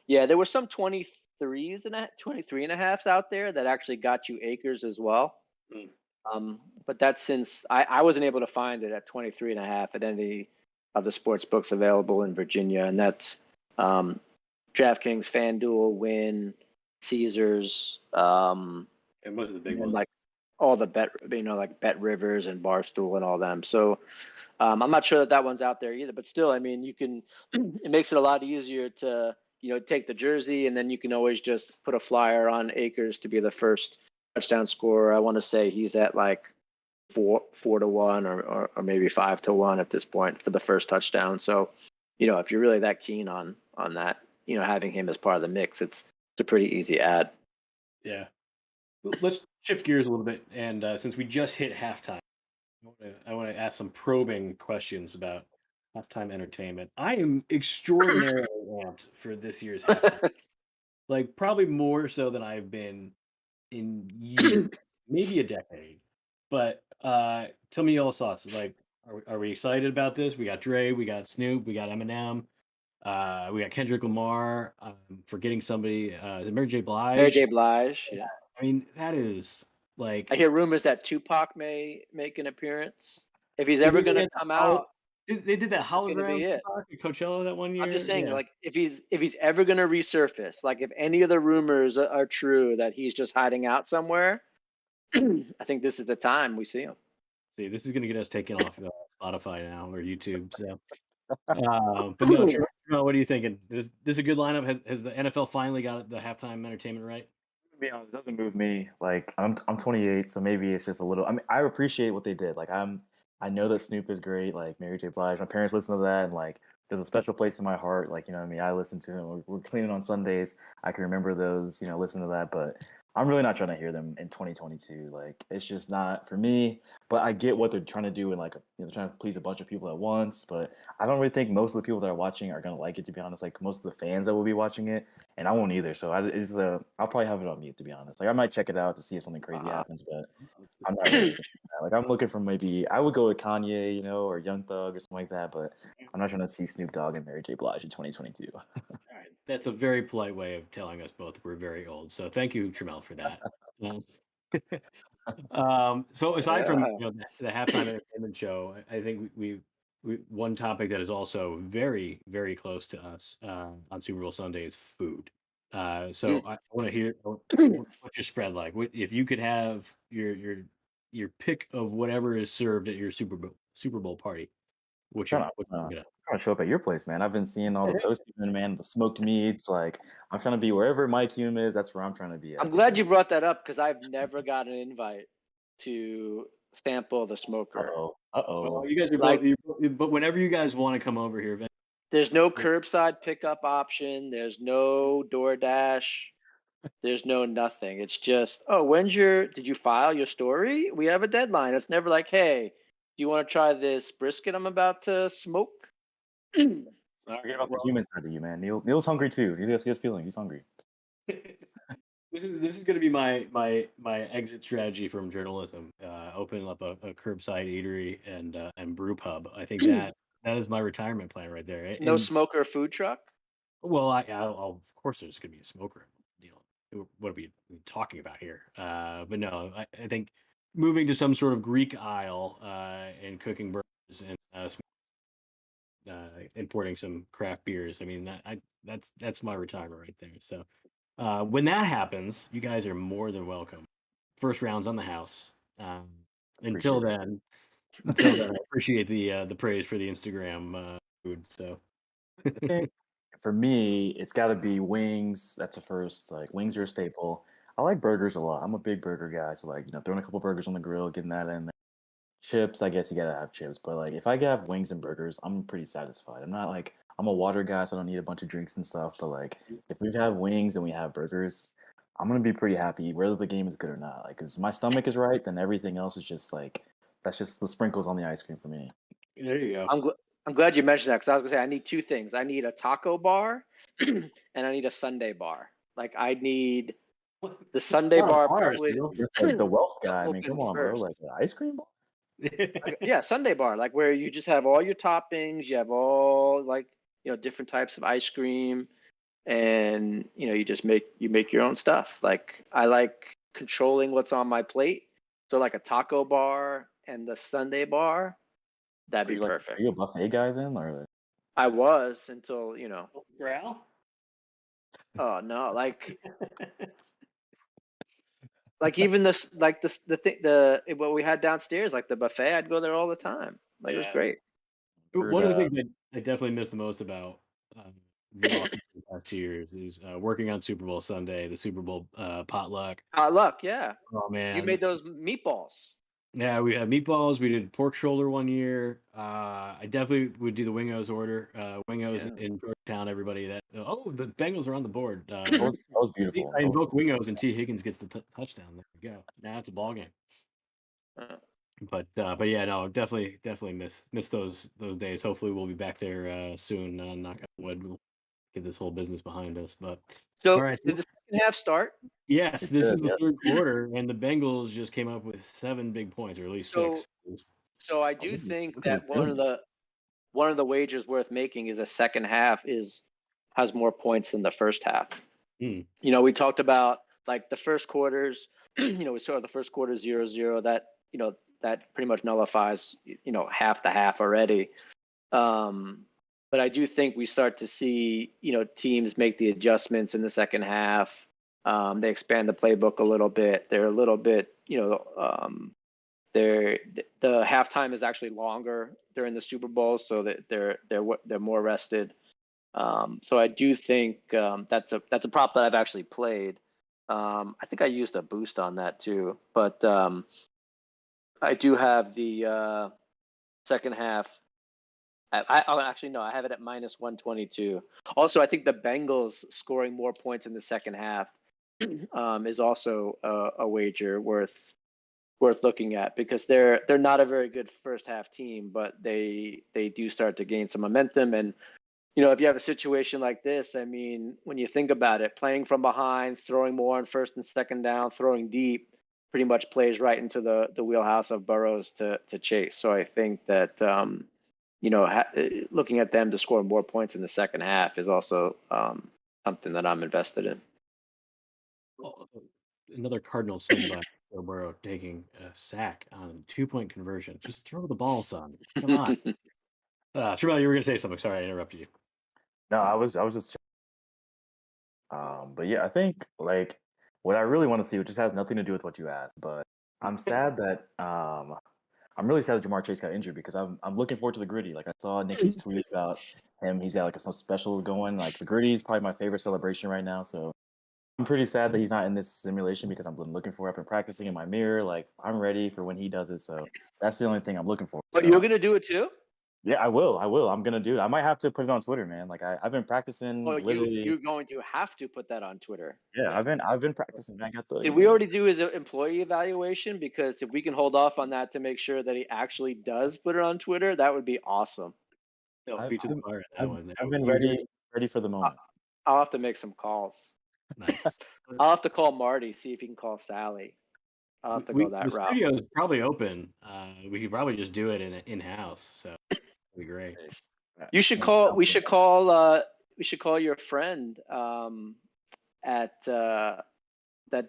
Yeah, there were some 23 and a halves out there that actually got you Akers as well. But that's since I wasn't able to find it at 23.5 at any of the sports books available in Virginia, and that's DraftKings, FanDuel, Win, Caesars, And most of the big ones. like all the like Bet Rivers and Barstool and all them. So I'm not sure that one's out there either, but still, I mean, you can. It makes it a lot easier to take the jersey, and then you can always just put a flyer on Akers to be the first touchdown scorer. I want to say he's at like 4-1 or maybe 5-1 at this point for the first touchdown. So, if you're really that keen on that, having him as part of the mix, it's a pretty easy ad. Yeah. Let's shift gears a little bit, and since we just hit halftime, I want to ask some probing questions about halftime entertainment. I am extraordinarily amped for this year's halftime, like probably more so than I've been in years, maybe a decade. But tell me y'all's thoughts. Like, are we excited about this? We got Dre, we got Snoop, we got Eminem, we got Kendrick Lamar. Forgetting somebody, Mary J. Blige. Mary J. Blige, yeah. I mean, that is like. I hear rumors that Tupac may make an appearance if he's ever going to come out. They did that hologram at Coachella that one year. I'm just saying, like, if he's ever going to resurface, like if any of the rumors are true that he's just hiding out somewhere, I think this is the time we see him. See, this is going to get us taken off Spotify now or YouTube. So, but no, Tramel, what are you thinking? Is this a good lineup? Has the NFL finally got the halftime entertainment right? To be honest, it doesn't move me. Like I'm 28, so maybe it's just a little. I mean, I appreciate what they did. Like I know that Snoop is great. Like Mary J. Blige, my parents listen to that, and like there's a special place in my heart. Like what I mean, I listen to him. We're cleaning on Sundays. I can remember those. Listen to that, but I'm really not trying to hear them in 2022. Like it's just not for me. But I get what they're trying to do, and like trying to please a bunch of people at once. But I don't really think most of the people that are watching are gonna like it. To be honest, like most of the fans that will be watching it, and I won't either. So I'll probably have it on mute. To be honest, like I might check it out to see if something crazy happens, but I'm not really like I'm looking for maybe I would go with Kanye, or Young Thug or something like that. But I'm not trying to see Snoop Dogg and Mary J. Blige in 2022. All right, that's a very polite way of telling us both we're very old. So thank you, Tramel, for that. So aside from the halftime entertainment show, I think we one topic that is also very, very close to us on Super Bowl Sunday is food. So I want to hear what's your spread like. If you could have your pick of whatever is served at your Super Bowl party, what you gonna? I'm trying to show up at your place, man. I've been seeing all the toasted, man, the smoked meats. Like I'm trying to be wherever Mike Hume is. That's where I'm trying to be at. I'm glad you brought that up because I've never got an invite to sample the smoker. Well, you guys are but whenever you guys want to come over here, there's no curbside pickup option. There's no DoorDash. There's no nothing. It's just, did you file your story? We have a deadline. It's never like, hey, do you want to try this brisket I'm about to smoke? Don't forget about the human side of you, man. Neil's hungry too. He has feeling. He's hungry. This is going to be my exit strategy from journalism. Opening up a curbside eatery and brew pub. I think that is my retirement plan right there. No smoker food truck. Well, I'll of course there's going to be a smoker deal. What are we talking about here? But no, I think moving to some sort of Greek isle and cooking burgers and importing some craft beers. I mean that's my retirement right there. So. When that happens, you guys are more than welcome. First round's on the house. Until then, I appreciate the praise for the Instagram food. So, for me, it's got to be wings. That's a first. Like wings are a staple. I like burgers a lot. I'm a big burger guy. So like throwing a couple burgers on the grill, getting that in there. Chips, I guess you gotta have chips. But like if I have wings and burgers, I'm pretty satisfied. I'm not like I'm a water guy, so I don't need a bunch of drinks and stuff. But like, if we have wings and we have burgers, I'm gonna be pretty happy, whether the game is good or not. Like, cause my stomach is right, then everything else is just like that's just the sprinkles on the ice cream for me. There you go. I'm glad you mentioned that because I was gonna say I need two things. I need a taco bar and I need a sundae bar. Like I need the Sunday not a bar bar, probably Steele. You're like the wealth guy. I mean, open come on, bro. first. Like an ice cream bar. Yeah, Sunday bar, like where you just have all your toppings, you have all like different types of ice cream, and you just make your own stuff. Like I like controlling what's on my plate, so like a taco bar and the Sunday bar, that'd be perfect. Are you a buffet guy then, or? I was until Growl? oh no, like even this like this the thing what we had downstairs, like the buffet, I'd go there all the time. Like it was Yeah. great. One of the things I definitely miss the most about the offense the past 2 years is working on Super Bowl Sunday, the Super Bowl potluck. Luck, yeah. Oh man, You made those meatballs. Yeah, we had meatballs. We did pork shoulder one year. I definitely would do the Wingos order. Wingos in Georgetown. Everybody that the Bengals are on the board. That was beautiful. I invoke Wingos and T Higgins gets the touchdown. There we go. Now it's a ball game. But yeah, no, definitely miss those days. Hopefully we'll be back there soon. Knock on wood. We'll get this whole business behind us. But so all right, did the second half start? Yes, this is the third quarter, and the Bengals just came up with 7 big points, or at least 6. So I do think that one of the wagers worth making is a second half has more points than the first half. We talked about like the first quarters. We saw the first quarter 0-0. That pretty much nullifies half the half already. But I do think we start to see teams make the adjustments in the second half. They expand the playbook a little bit. They're a little bit, the halftime is actually longer during the Super Bowl, so that they're more rested. So I do think that's a prop that I've actually played. I think I used a boost on that too, but I do have the second half. I have it at -122. Also, I think the Bengals scoring more points in the second half is also a wager worth looking at, because they're not a very good first half team, but they do start to gain some momentum. And if you have a situation like this, I mean, when you think about it, playing from behind, throwing more on first and second down, throwing deep, pretty much plays right into the wheelhouse of Burrows to chase. So I think that looking at them to score more points in the second half is also something that I'm invested in. Another Cardinal sin by Joe Burrow taking a sack on 2-point conversion. Just throw the ball, son. Come on. Tramel, you were gonna say something. Sorry, I interrupted you. No, I was just. But yeah, I think like what I really want to see, which just has nothing to do with what you asked, but I'm sad that I'm really sad that Jamar Chase got injured, because I'm looking forward to the gritty. Like I saw Nicky's tweet about him. He's got like some special going. Like the gritty is probably my favorite celebration right now. So I'm pretty sad that he's not in this simulation, because I've been looking for it. I've been practicing in my mirror. Like I'm ready for when he does it. So that's the only thing I'm looking for. But you're gonna do it too? Yeah, I will. I'm gonna do it. I might have to put it on Twitter, man. Like I've been practicing. Oh, literally. you're going to have to put that on Twitter. Yeah, I've been practicing. I got the. Did we already do his employee evaluation? Because if we can hold off on that to make sure that he actually does put it on Twitter, that would be awesome. I'll feature the bar in that one. I've been ready for the moment. I'll have to make some calls. Nice. I'll have to call Marty, see if he can call Sally. I'll have to go that the route. studio is probably open. We could probably just do it in-house. So that'd be great. You should call. We should call. We should call your friend that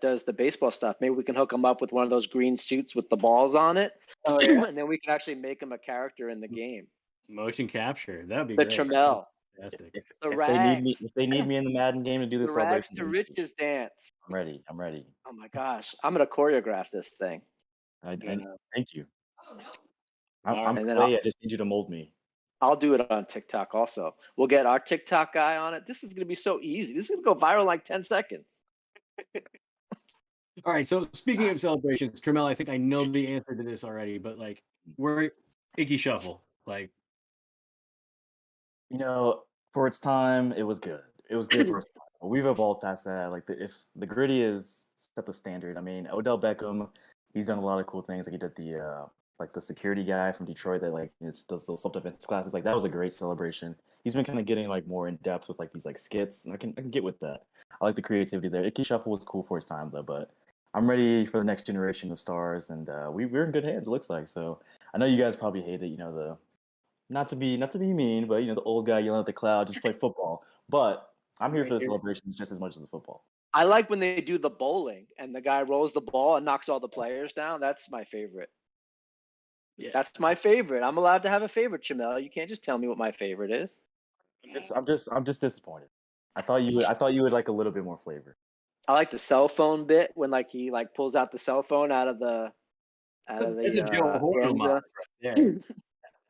does the baseball stuff. Maybe we can hook him up with one of those green suits with the balls on it, and then we can actually make him a character in the game. Motion capture. That'd be the great. Tramel. Fantastic. If they need me in the Madden game to do this the rags celebration, to riches dance. I'm ready. Oh my gosh, I'm gonna choreograph this thing. Thank you. And then I just need you to mold me. I'll do it on TikTok also. We'll get our TikTok guy on it. This is gonna be so easy. This is gonna go viral in like 10 seconds. All right. So speaking of celebrations, Tramel, I think I know the answer to this already, but like, we're Icky Shuffle. Like, For its time, it was good. It was good for its time. But we've evolved past that. Like if the gritty is set the standard. I mean, Odell Beckham, he's done a lot of cool things. Like he did the like the security guy from Detroit that like does those self-defense classes. Like that was a great celebration. He's been kind of getting like more in depth with like these like skits, and I can get with that. I like the creativity there. Icky Shuffle was cool for its time though, but I'm ready for the next generation of stars, and we're in good hands. It looks like. So I know you guys probably hate it. The not to be mean, but the old guy yelling at the cloud, just play football. But I'm here for the celebrations just as much as the football. I like when they do the bowling and the guy rolls the ball and knocks all the players down. That's my favorite. Yeah. That's my favorite. I'm allowed to have a favorite, Tramel. You can't just tell me what my favorite is. I'm just disappointed. I thought you would like a little bit more flavor. I like the cell phone bit when like he like pulls out the cell phone out of the That's a Joe Horton end zone. moment right there.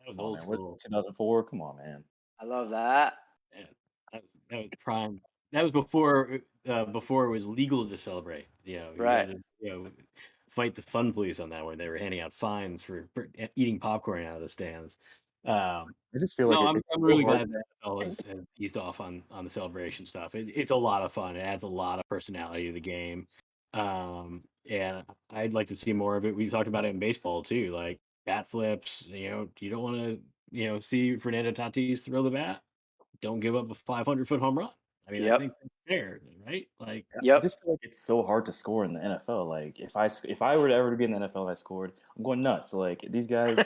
That was old Man, where's school. 2004? Come on, man. I love that. Yeah, that was prime. That was before it was legal to celebrate. You Right. had to, fight the fun police on that one. They were handing out fines for eating popcorn out of the stands. I just feel like No, I'm it's really so hard. glad that NFL has eased off on the celebration stuff. It's a lot of fun. It adds a lot of personality to the game. And I'd like to see more of it. We've talked about it in baseball too, like bat flips. You don't want to, see Fernando Tatis throw the bat. Don't give up a 500-foot home run. I mean, I Yep. think that's fair, right? Like, I Yep. just feel like it's so hard to score in the NFL. Like if I were to ever to be in the NFL and I scored, I'm going nuts. So like these guys,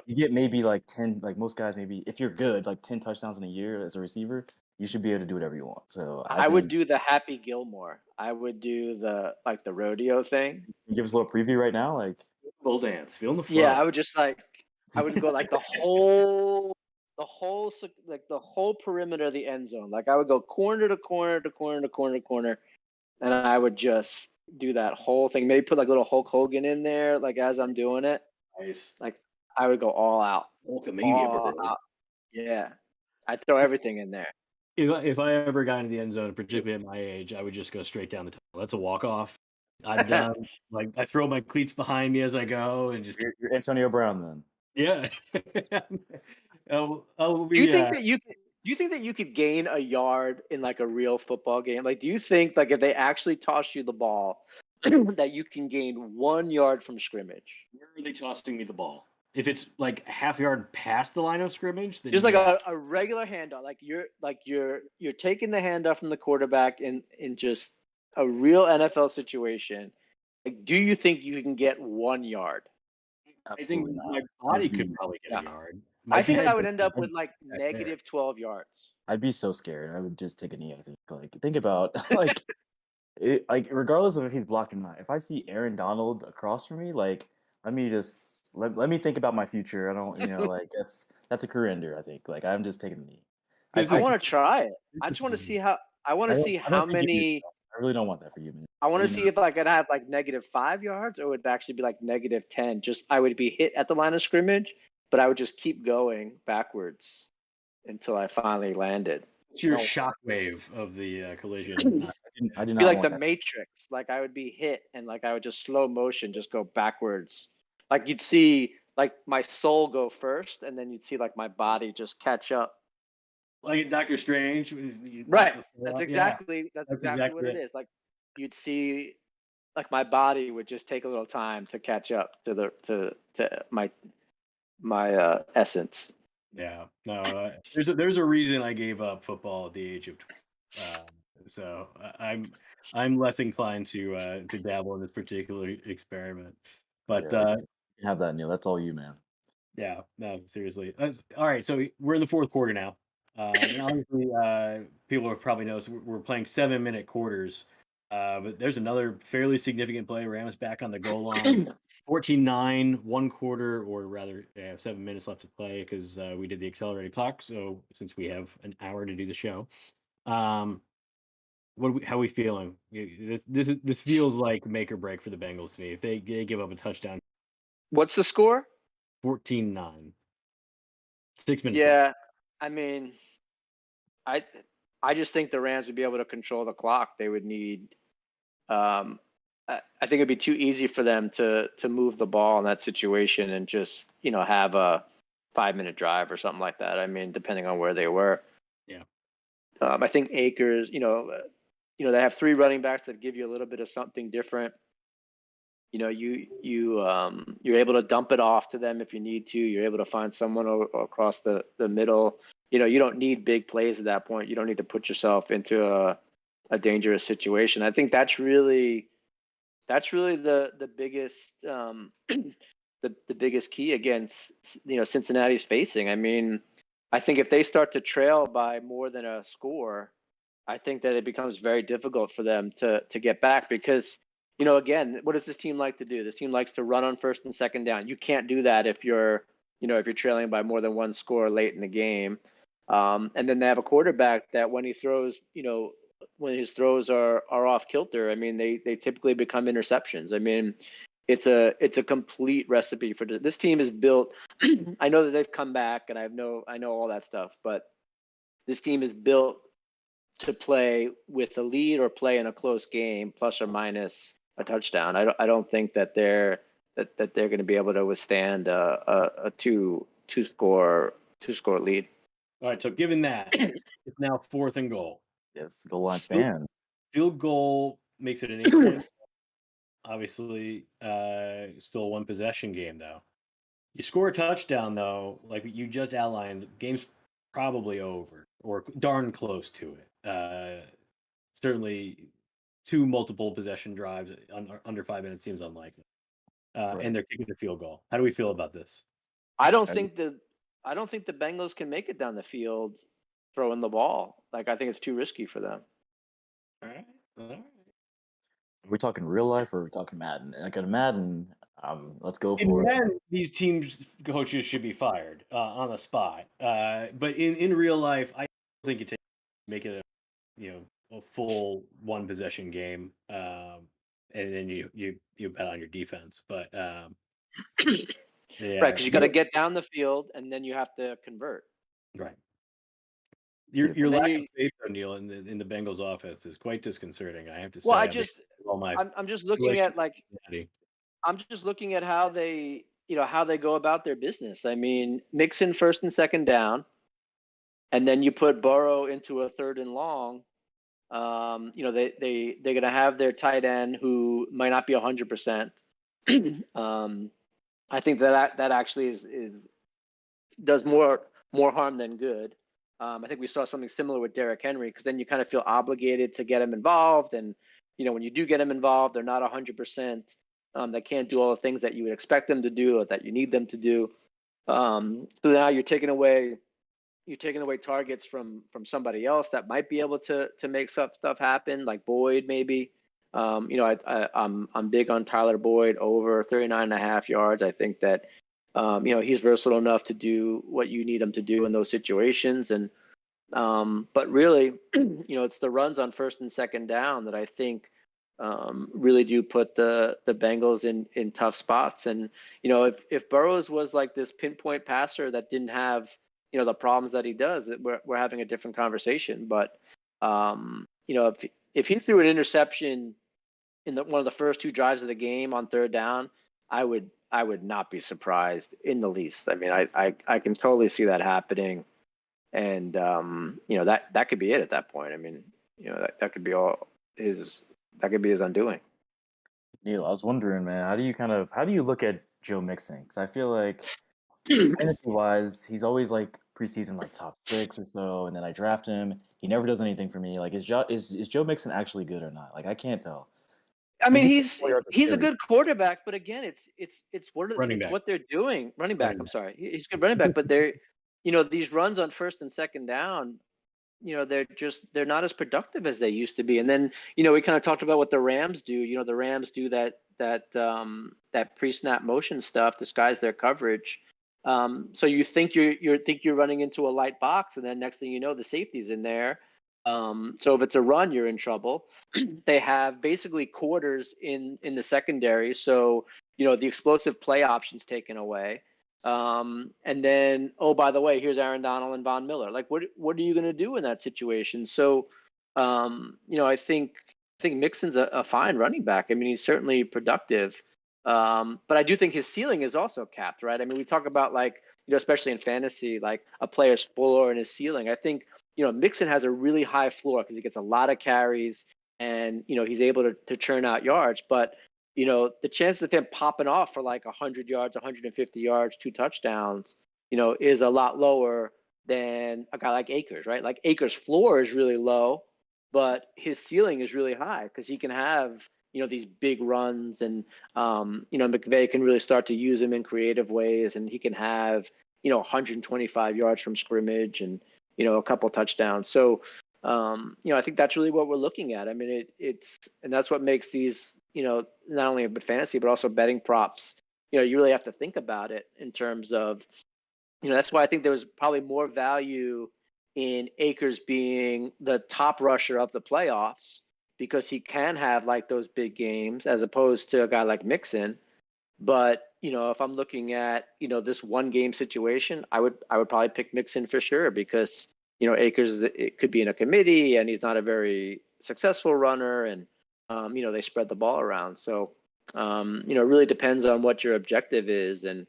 you get maybe like 10, like most guys maybe if you're good, like 10 touchdowns in a year as a receiver, you should be able to do whatever you want. So I would do the Happy Gilmore. I would do the rodeo thing. give us a little preview right now, like bull dance, feeling the flow. Yeah, I would just I would go like the whole perimeter of the end zone. Like I would go corner to corner to corner to corner to corner, and I would just do that whole thing. Maybe put like little Hulk Hogan in there, like as I'm doing it. Nice. Like I would go all out. Hulkamania, All bro. out. Yeah, I'd throw everything in there. If I ever got into the end zone, particularly at my age, I would just go straight down the tunnel. That's a walk off. I'm done. Like I throw my cleats behind me as I go, and just you're Antonio Brown then. yeah. Do you think that you could gain a yard in like a real football game? Like, do you think like if they actually toss you the ball, that you can gain 1 yard from scrimmage? Where are they tossing me the ball? If it's like a half yard past the line of scrimmage, then Just like a regular handoff, like you're taking the handoff from the quarterback in just a real NFL situation. Like, do you think you can get 1 yard? I think Absolutely my not. body could probably get a yard. I think head I would would end up be with like back there. negative 12 yards. I'd be so scared. I would just take a knee. I think. Like think about like like regardless of if he's blocked or not. If I see Aaron Donald across from me, like let me think about my future. I don't, like that's a career ender. I think. Like I'm just taking a knee. I want to try it. I just want to see how. I want to see how many. I really don't want that for you, man. I want to see if I could have like negative 5 yards, or would it actually be like negative 10. Just I would be hit at the line of scrimmage, but I would just keep going backwards until I finally landed. It's your shockwave of the collision. I do It'd not be like want the that. Matrix. Like I would be hit, and like I would just slow motion, just go backwards. Like you'd see like my soul go first, and then you'd see like my body just catch up. Like in Doctor Strange, Right. That's exactly what exactly it is. Like you'd see like my body would just take a little time to catch up to my essence. Yeah, no. There's a reason I gave up football at the age of 12. So I'm less inclined to dabble in this particular experiment. But You can have that, Neil. That's all you, man. yeah, no, seriously. All right, so we're in the fourth quarter now. And obviously, people have probably noticed we're playing 7-minute quarters. But there's another fairly significant play. Rams back on the goal line. 14-9, 1 quarter, or rather, 7 minutes left to play because we did the accelerated clock. So since we have an hour to do the show, how are we feeling? This feels like make or break for the Bengals to me. If they give up a touchdown, What's the score? 14-9, 6 minutes. Yeah, left. I mean, I just think the Rams would be able to control the clock. They would need. I think it'd be too easy for them to move the ball in that situation and just have a 5-minute drive or something like that. I mean, depending on where they were. Yeah. I think Akers, they have 3 running backs that give you a little bit of something different. You're able to dump it off to them if you need to. You're able to find someone across the middle. You don't need big plays at that point. You don't need to put yourself into a dangerous situation. I think that's really the biggest the biggest key against Cincinnati's facing. I mean, I think if they start to trail by more than a score, I think that it becomes very difficult for them to get back because, again, what does this team like to do? This team likes to run on first and second down. You can't do that if you're trailing by more than 1 score late in the game. And then they have a quarterback that when he throws, when his throws are off kilter, I mean, they typically become interceptions. I mean, it's a complete recipe for this team is built. I know that they've come back, and I know all that stuff, but this team is built to play with a lead or play in a close game, plus or minus a touchdown. I don't think that they're going to be able to withstand a two score lead. All right. So given that, it's now 4th and goal. Yes, goal line stand. Field goal makes it an 8-point. Obviously, still a 1 possession game though. You score a touchdown though, like you just outlined, the game's probably over or darn close to it. Certainly 2 multiple possession drives under 5 minutes seems unlikely. Right. And they're kicking the field goal. How do we feel about this? I don't think the Bengals can make it down the field throwing the ball. Like, I think it's too risky for them. All right. Are we talking real life or are we talking Madden? Like in Madden, let's go In for it. Madden, these teams coaches should be fired on the spot. But in real life, I think you make it a full 1 possession game, and then you bet on your defense. But yeah, right, because you got to get down the field and then you have to convert. Right. Your lack of faith, O'Neal, in the Bengals offense is quite disconcerting. I have to say. Well, I'm just looking at how they go about their business. I mean, Mixon 1st and 2nd down, and then you put Burrow into a 3rd and long. They're going to have their tight end who might not be 100%. I think that actually does more harm than good. I think we saw something similar with Derrick Henry because then you kind of feel obligated to get him involved, and when you do get them involved, they're not 100%. They can't do all the things that you would expect them to do or that you need them to do. So now you're taking away targets from somebody else that might be able to make stuff happen, like Boyd maybe. I'm big on Tyler Boyd over 39.5 yards. I think that he's versatile enough to do what you need him to do in those situations. And but really, it's the runs on 1st and 2nd down that I think really do put the Bengals in tough spots. And if Burrows was like this pinpoint passer that didn't have the problems that he does, we're having a different conversation. But if he threw an interception in one of the first 2 drives of the game on 3rd down, I would not be surprised in the least. I mean, I can totally see that happening, and that could be it at that point. I mean, that could be his undoing. Neil, I was wondering, man, how do you look at Joe Mixon? Because I feel like fantasy-wise, he's always like preseason like top 6 or so, and then I draft him. He never does anything for me. Like, is Joe Mixon actually good or not? Like, I can't tell. I mean, he's a good quarterback, but again, it's what they're doing. Running back. I'm sorry, he's a good running back, but they're, these runs on 1st and 2nd down, they're not as productive as they used to be. And then, we kind of talked about what the Rams do. The Rams do that pre-snap motion stuff, disguise their coverage. So you think you're running into a light box, and then next thing you know, the safety's in there. So if it's a run, you're in trouble. They have basically quarters in the secondary, so the explosive play options taken away. And then, oh, by the way, here's Aaron Donald and Von Miller. Like, what are you going to do in that situation? So, I think Mixon's a fine running back. I mean, he's certainly productive, but I do think his ceiling is also capped, right? I mean, we talk about, like, especially in fantasy, like a player's floor and his ceiling. I think Mixon has a really high floor because he gets a lot of carries and, he's able to churn out yards. But, the chances of him popping off for like 100 yards, 150 yards, 2 touchdowns, is a lot lower than a guy like Akers, right? Like Akers' floor is really low, but his ceiling is really high because he can have, these big runs and, McVay can really start to use him in creative ways, and he can have, 125 yards from scrimmage and, a couple touchdowns. So, I think that's really what we're looking at. I mean, and that's what makes these, not only a fantasy, but also betting props. You really have to think about it in terms of, that's why I think there was probably more value in Akers being the top rusher of the playoffs because he can have like those big games as opposed to a guy like Mixon. But, if I'm looking at, this one game situation, I would probably pick Mixon for sure because, Akers, it could be in a committee and he's not a very successful runner and, they spread the ball around. So, it really depends on what your objective is. And,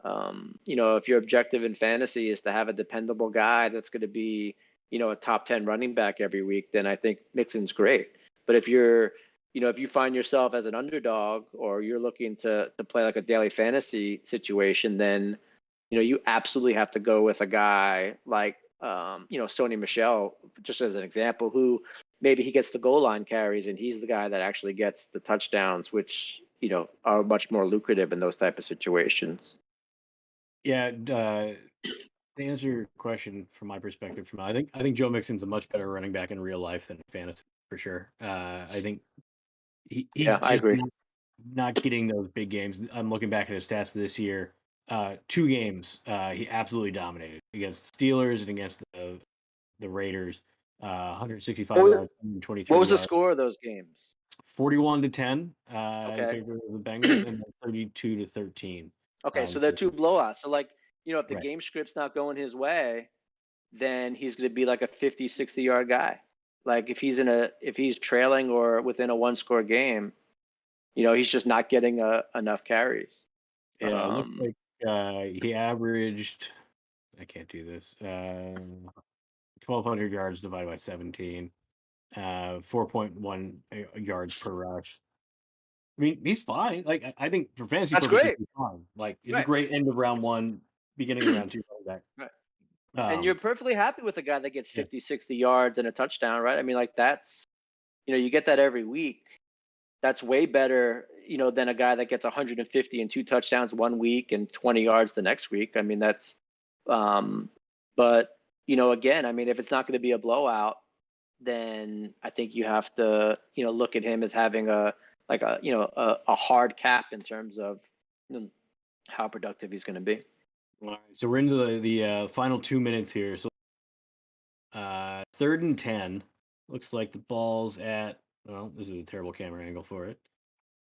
if your objective in fantasy is to have a dependable guy that's going to be, a top 10 running back every week, then I think Mixon's great. But if if you find yourself as an underdog or you're looking to play like a daily fantasy situation, then, you absolutely have to go with a guy like, Sony Michel, just as an example, who maybe he gets the goal line carries and he's the guy that actually gets the touchdowns, which, are much more lucrative in those type of situations. Yeah, to answer your question from my perspective, I think Joe Mixon's a much better running back in real life than in fantasy for sure. I think he's I just agree. not getting those big games. I'm looking back at his stats this year. 2 games, he absolutely dominated against the Steelers and against the Raiders. 165 What, yards, what 123 was the yards, score of those games? 41-10 in Okay. favor of the Bengals, and then 32-13. Okay, so in they're favor- two blowouts. So like, if the Right. game script's not going his way, then he's going to be like a 50, 60-yard guy. Like if he's trailing or within a one-score game, he's just not getting enough carries. Yeah, it looks Um, like he averaged. I can't do this. 1,200 yards divided by 17. 4.1 yards per rush. I mean, he's fine. Like I think for fantasy that's purposes, great. he's fine. Like he's a Right. great end of round 1, beginning of round 2 running back. Right. And you're perfectly happy with a guy that gets Yeah. 50, 60 yards and a touchdown, right? I mean, like that's, you get that every week. That's way better, than a guy that gets 150 and 2 touchdowns one week and 20 yards the next week. I mean, that's, but, again, I mean, if it's not going to be a blowout, then I think you have to, look at him as having a hard cap in terms of how productive he's going to be. All right, so we're into the final 2 minutes here. So 3rd and 10. Looks like the ball's at. Well, this is a terrible camera angle for it,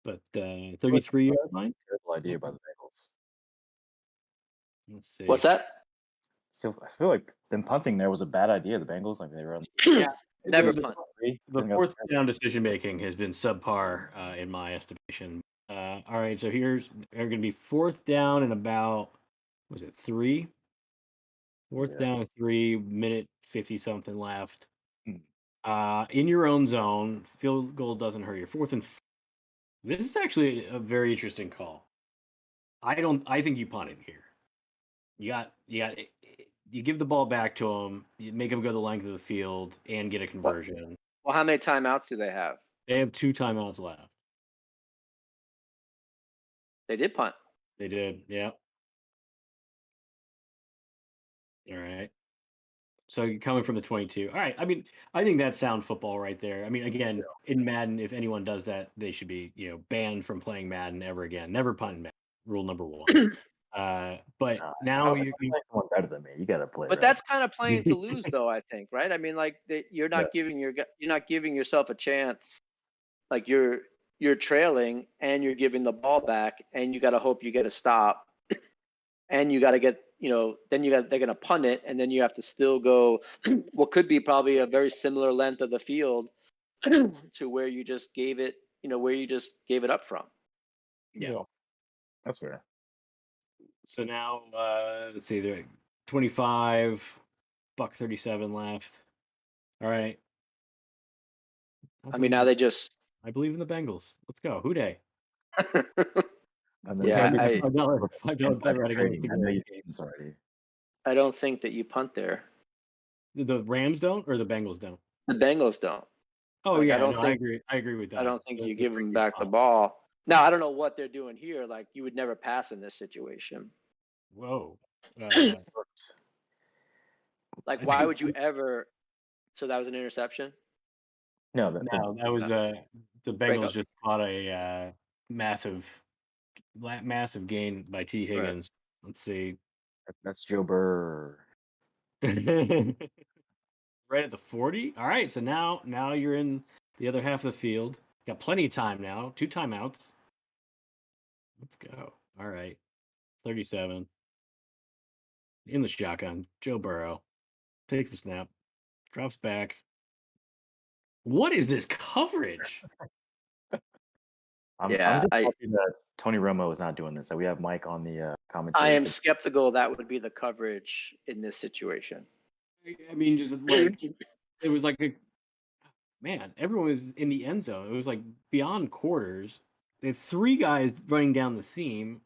but 33-yard line. Terrible idea by the Bengals. Let's see. What's that? So I feel like them punting there was a bad idea. The Bengals, like they were on Yeah, Never the, punt. the 4th down decision making has been subpar in my estimation. All right, so here's they're going to be 4th down and about was it 3? 4th down and 3, minute 50 something left. In your own zone, field goal doesn't hurt you. 4th and this is actually a very interesting call. I think you punt it here. You give the ball back to him, you make him go the length of the field and get a conversion. Well, how many timeouts do they have? They have 2 timeouts left. They did punt. They did, yeah. All right. So you're coming from the 22. All right. I mean, I think that's sound football right there. I mean, again, in Madden, if anyone does that, they should be, banned from playing Madden ever again. Never punt Madden. Rule number 1. But now you someone better than me. You got to play. But right? that's kind of playing to lose, though. I think, right? I mean, like you're not giving yourself a chance. Like you're trailing and you're giving the ball back, and you got to hope you get a stop, and you got to get then they're gonna punt it, and then you have to still go what could be probably a very similar length of the field to where you just gave it, up from. Yeah. That's fair. So now, let's see, they're 25. $1.37 left. All right. I mean, now they just. I believe in the Bengals. Let's go. Who day? And then Yeah, Tony, $5 bet insider right against trading. the I know goal. you've seen this already. I don't think that you punt there. The Rams don't, or the Bengals don't. The Bengals don't. Oh Like, yeah, I don't I think- agree. I agree with that. I don't think That's you a give pretty them good back the call. ball. Now, I don't know what they're doing here. Like, you would never pass in this situation. Whoa. Like, I why think- would you ever? So that was an interception? No, No, that was the Bengals just caught a massive gain by T. Higgins. Let's see. that's Joe Burr. Right at the 40. All right, so now you're in the other half of the field. Got plenty of time now. 2 timeouts. Let's go. All right. 37. In the shotgun. Joe Burrow takes the snap. Drops back. What is this coverage? I'm Yeah, just happy that Tony Romo is not doing this. That we have Mike on the commentary. I am skeptical that would be the coverage in this situation. I mean, just like it was like everyone was in the end zone. It was like beyond quarters. They have 3 guys running down the seam.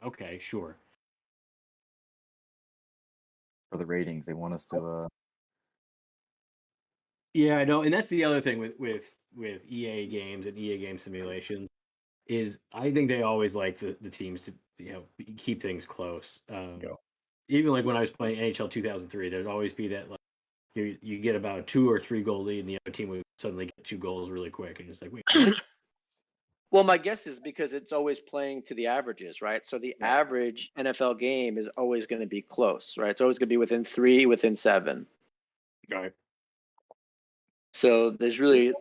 Okay, sure. For the ratings, they want us to. Yeah, I know, and that's the other thing with EA games and EA game simulations is I think they always like the teams to keep things close. Even like when I was playing NHL 2003, there'd always be that like you get about a 2 or 3 goal lead, and the other team would suddenly get 2 goals really quick, and it's like, wait. Well, my guess is because it's always playing to the averages, right? So the average NFL game is always going to be close, right? It's always going to be within 3, within 7. Right. So there's really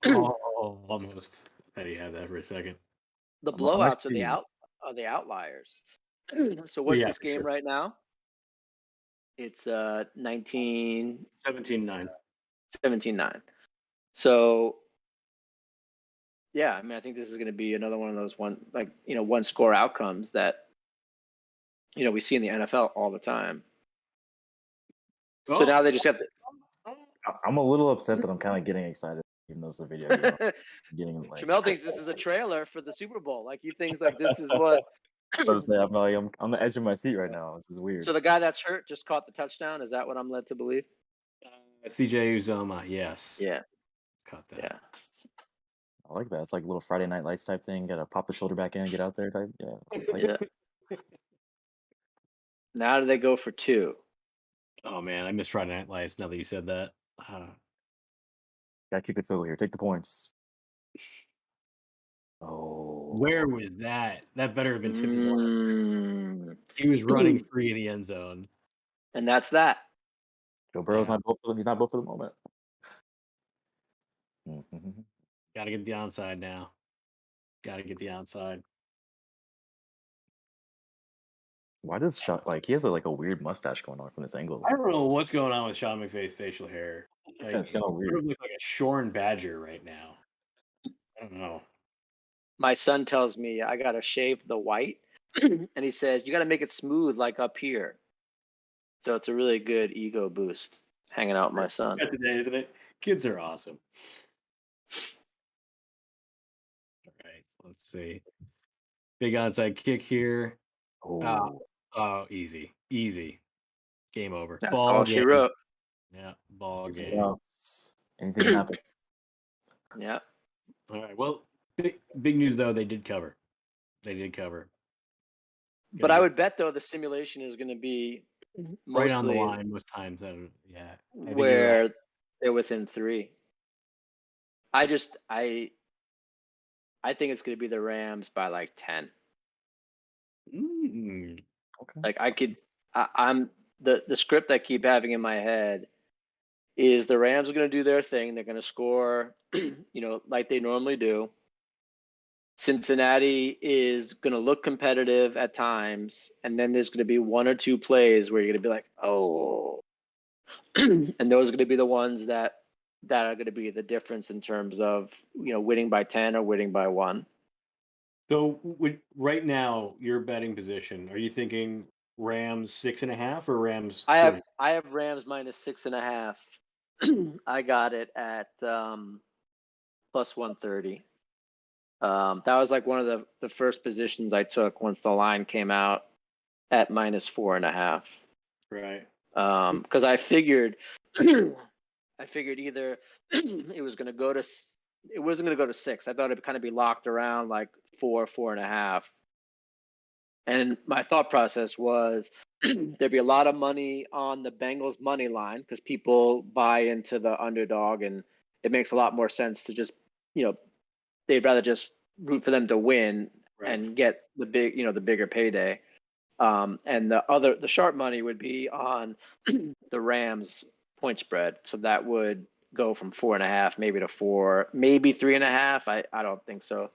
Almost. I thought you had that for a second. the blowouts are the outliers. So what's this game right now? It's 17-9. 17-9. So yeah, I mean, I think this is going to be another one of those one score outcomes that we see in the NFL all the time. So now they just have to. I'm a little upset that I'm kind of getting excited, even though it's a video game. Tramel thinks this is a trailer for the Super Bowl. Like, he thinks like this is what. I'm on the edge of my seat right now. This is weird. So the guy that's hurt just caught the touchdown. Is that what I'm led to believe? CJ Uzoma, yes. Yeah. Caught that. Yeah. I like that. It's like a little Friday Night Lights type thing. Got to pop the shoulder back in and get out there type. Yeah. Now do they go for 2? Oh man, I missed Friday Night Lights. Now that you said that. Gotta kick the field here. Take the points. Oh. Where was that? That better have been tipped. He was running free in the end zone. And that's that. Joe Burrow's not both. He's not both for the moment. Got to get the onside now. Got to get the onside. Why does he has a weird mustache going on from this angle? I don't know what's going on with Sean McVay's facial hair. Like, it's kind of weird. Looks like a shorn badger right now. I don't know. My son tells me I got to shave the white, and he says, you got to make it smooth like up here. So it's a really good ego boost hanging out with my son. Today, isn't it? Kids are awesome. All right, let's see. Big onside kick here. Oh, easy. Game over. That's all she wrote. Yeah, ball game. Anything can happen. Yeah. All right. Well, big news though. They did cover. But I would bet though the simulation is going to be right on the line most times. Where they're within 3. I think it's going to be the Rams by like 10. Okay. Like I'm the script I keep having in my head is the Rams are going to do their thing. They're going to score, like they normally do. Cincinnati is going to look competitive at times, and then there's going to be 1 or 2 plays where you're going to be like, oh, and those are going to be the ones that are going to be the difference in terms of winning by 10 or winning by 1. So right now, your betting position, are you thinking Rams 6.5 or Rams? I have 3? I have Rams minus 6.5. I got it at plus 130. That was like one of the first positions I took once the line came out at minus 4.5. Right. Because I figured either it was going to go to it wasn't going to go to 6. I thought it'd kind of be locked around like 4.5. And my thought process was there'd be a lot of money on the Bengals money line because people buy into the underdog, and it makes a lot more sense to just, they'd rather just root for them to win and get the bigger payday. And the sharp money would be on the Rams point spread. So that would go from 4.5 maybe to 4, maybe 3.5. I don't think so.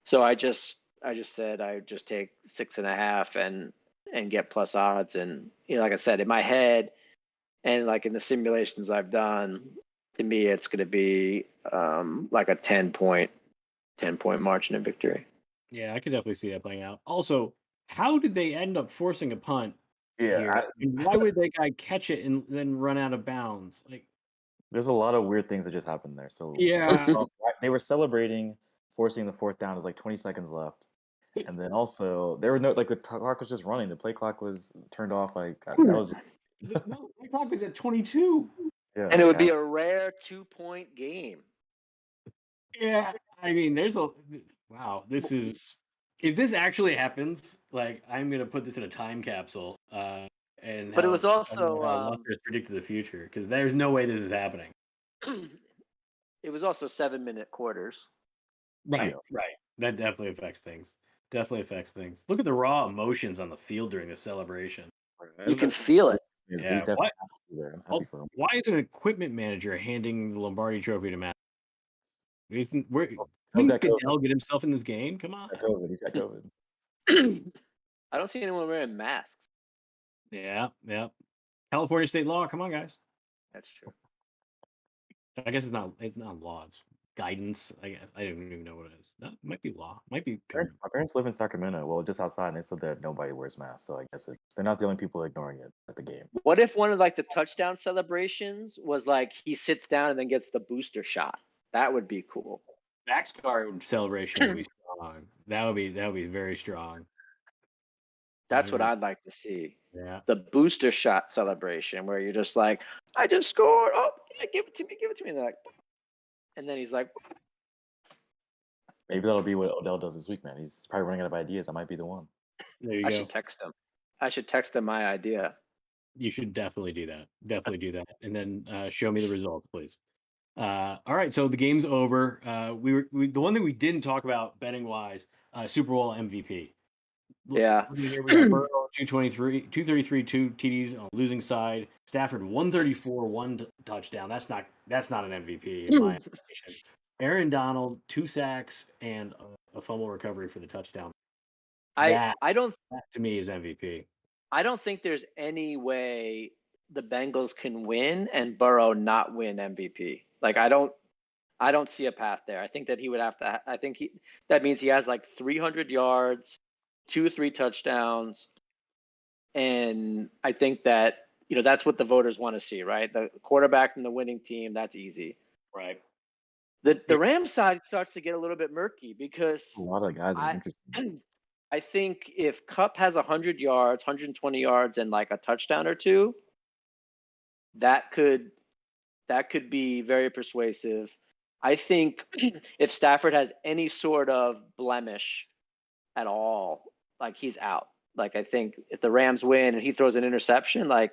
So I just said I would just take 6.5 and get plus odds. And like I said, in my head and like in the simulations I've done, to me it's going to be like a 10-point margin of victory. Yeah, I could definitely see that playing out. Also, how did they end up forcing a punt here? And why would that guy catch it and then run out of bounds? Like, there's a lot of weird things that just happened there. So yeah, first off, they were celebrating forcing the fourth down. It was like 20 seconds left. And then also there were the clock was just running. The play clock was turned off. Like that was the clock was at 22. Yeah, and it would be a rare 2-point game. Yeah, I mean, wow. This is, if this actually happens, like I'm gonna put this in a time capsule. But it was also Lefter's predicted the future because there's no way this is happening. It was also 7-minute quarters. Right. That definitely affects things. Look at the raw emotions on the field during the celebration. You can feel it. Yeah. Why is an equipment manager handing the Lombardi Trophy to Matt? Didn't Goodell get himself in this game? Come on. He's got COVID. I don't see anyone wearing masks. Yeah. California state law. Come on, guys. That's true. I guess it's not law. It's guidance. I guess I don't even know what it is. That might be law. Might be. My parents live in Sacramento. Well, just outside, and they said that nobody wears masks. So I guess they're not the only people ignoring it at the game. What if one of like the touchdown celebrations was like he sits down and then gets the booster shot? That would be cool. Max card celebration would be strong. That would be very strong. That's what I'd like to see. Yeah. The booster shot celebration where you're just like, I just scored. Oh, yeah, give it to me. And they're like, and then he's like, maybe that'll be what Odell does this week, man. He's probably running out of ideas. That might be the one. There you go. I should text him my idea. You should definitely do that. And then show me the results, please. All right, so the game's over. The one thing we didn't talk about betting wise, Super Bowl MVP. Yeah. Here we got Burrow 233, 2 TDs on losing side. Stafford 134, 1 touchdown. That's not an MVP in my estimation. Aaron Donald 2 sacks and a fumble recovery for the touchdown. That to me is MVP. I don't think there's any way the Bengals can win and Burrow not win MVP. Like I don't see a path there. I think that he would have to. That means he has like 300 yards, 2-3 touchdowns, and I think that that's what the voters want to see, right? The quarterback from the winning team. That's easy, right? The Rams side starts to get a little bit murky because a lot of guys are interesting. I think if Kupp has 100 yards, 120 yards, and like a touchdown or two, that could be very persuasive. I think if Stafford has any sort of blemish at all, like he's out. Like I think if the Rams win and he throws an interception, I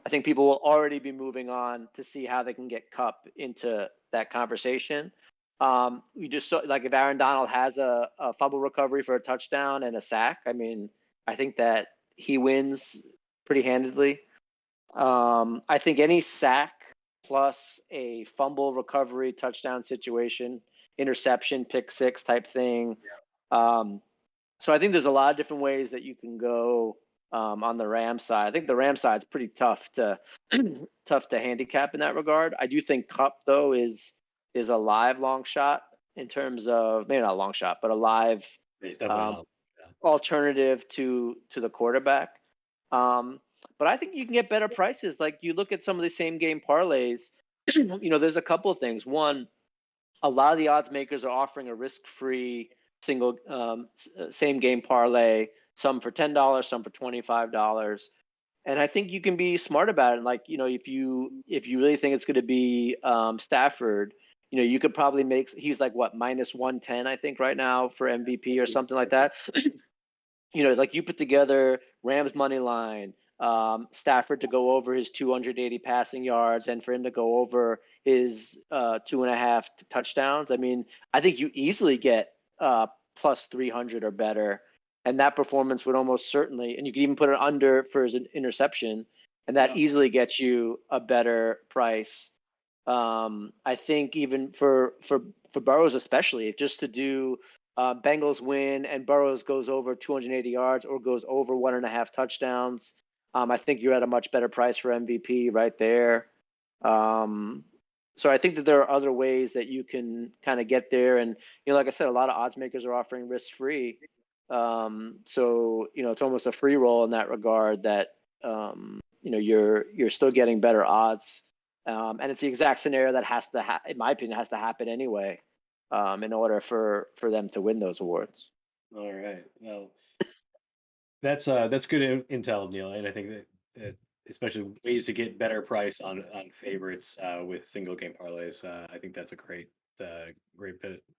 think people will already be moving on to see how they can get Kupp into that conversation. We just saw like if Aaron Donald has a fumble recovery for a touchdown and a sack, I mean, I think that he wins pretty handedly. I think any sack plus a fumble recovery touchdown situation, interception, pick six type thing. So I think there's a lot of different ways that you can go on the Rams side. I think the Rams side is pretty tough to handicap in that regard. I do think Kupp though is a live long shot in terms of maybe not a long shot, but a live alternative to the quarterback. But I think you can get better prices. Like you look at some of the same game parlays, there's a couple of things. One, a lot of the odds makers are offering a risk-free single same game parlay, some for $10, some for $25. And I think you can be smart about it. Like, if you really think it's going to be Stafford, you could probably he's like what, minus 110, I think right now for MVP or something like that. Like you put together Rams money line, Stafford to go over his 280 passing yards and for him to go over his 2.5 touchdowns. I mean, I think you easily get plus 300 or better. And that performance would almost certainly, and you could even put it under for his interception, and that easily gets you a better price. I think even for Burrows especially, just to do Bengals win and Burrows goes over 280 yards or goes over 1.5 touchdowns, I think you're at a much better price for MVP right there. So I think that there are other ways that you can kind of get there. And, like I said, a lot of odds makers are offering risk-free. So, it's almost a free roll in that regard that, you're still getting better odds. And it's the exact scenario that has to, in my opinion, has to happen anyway, in order for them to win those awards. All right. Well, that's good intel, Neil, and I think that especially ways to get better price on favorites with single game parlays. I think that's a great bit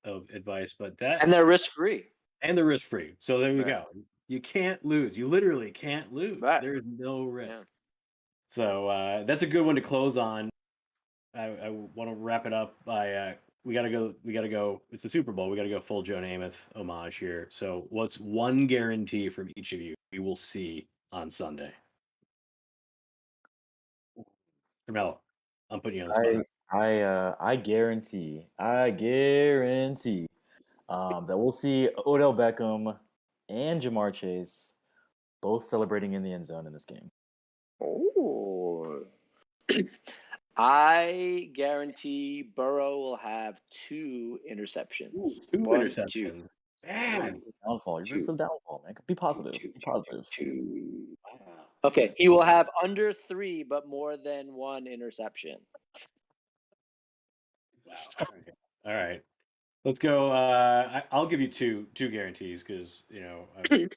of advice. But and they're risk free. And they're risk free. So there you Right. go. You can't lose. You literally can't lose. Right. There's no risk. Yeah. So that's a good one to close on. I want to wrap it up by we gotta go. It's the Super Bowl. We gotta go full Joe Namath homage here. So what's one guarantee from each of you we will see on Sunday? Tramel, I'm putting you on the spot. I guarantee that we'll see Odell Beckham and Jamar Chase both celebrating in the end zone in this game. Oh. I guarantee Burrow will have 2 interceptions. Ooh, 2 interceptions. Man, downfall. You're ready for the downfall, man. Be positive. Be positive. 2. Wow. Okay, he will have under 3, but more than 1 interception. Wow. Okay. All right. Let's go. I'll give you two guarantees because I'm that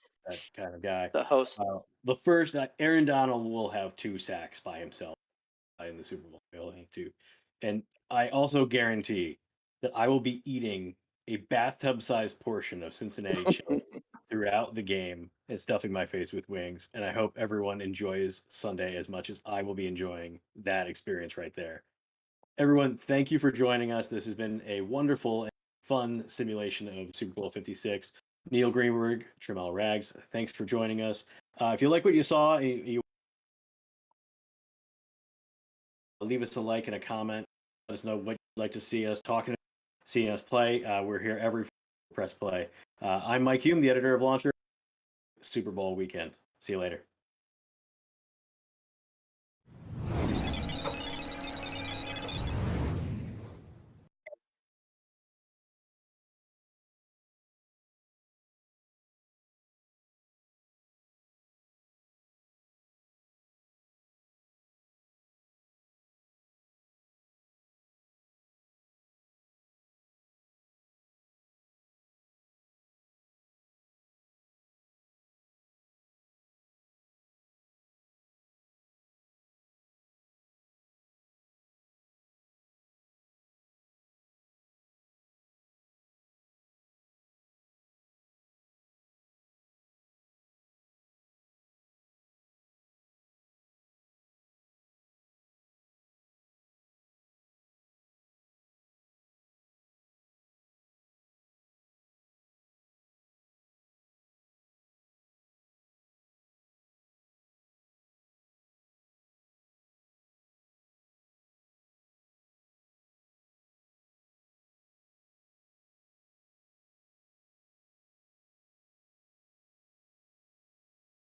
kind of guy. The host. The first, Aaron Donald will have 2 sacks by himself in the Super Bowl. He'll have 2, and I also guarantee that I will be eating a bathtub-sized portion of Cincinnati chili throughout the game and stuffing my face with wings. And I hope everyone enjoys Sunday as much as I will be enjoying that experience right there. Everyone, thank you for joining us. This has been a wonderful and fun simulation of Super Bowl 56. Neil Greenberg, Tramel Rags, thanks for joining us. If you like what you saw, you leave us a like and a comment. Let us know what you'd like to see us seeing us play. We're here every press play. I'm Mike Hume, the editor of Launcher. Super Bowl weekend. See you later.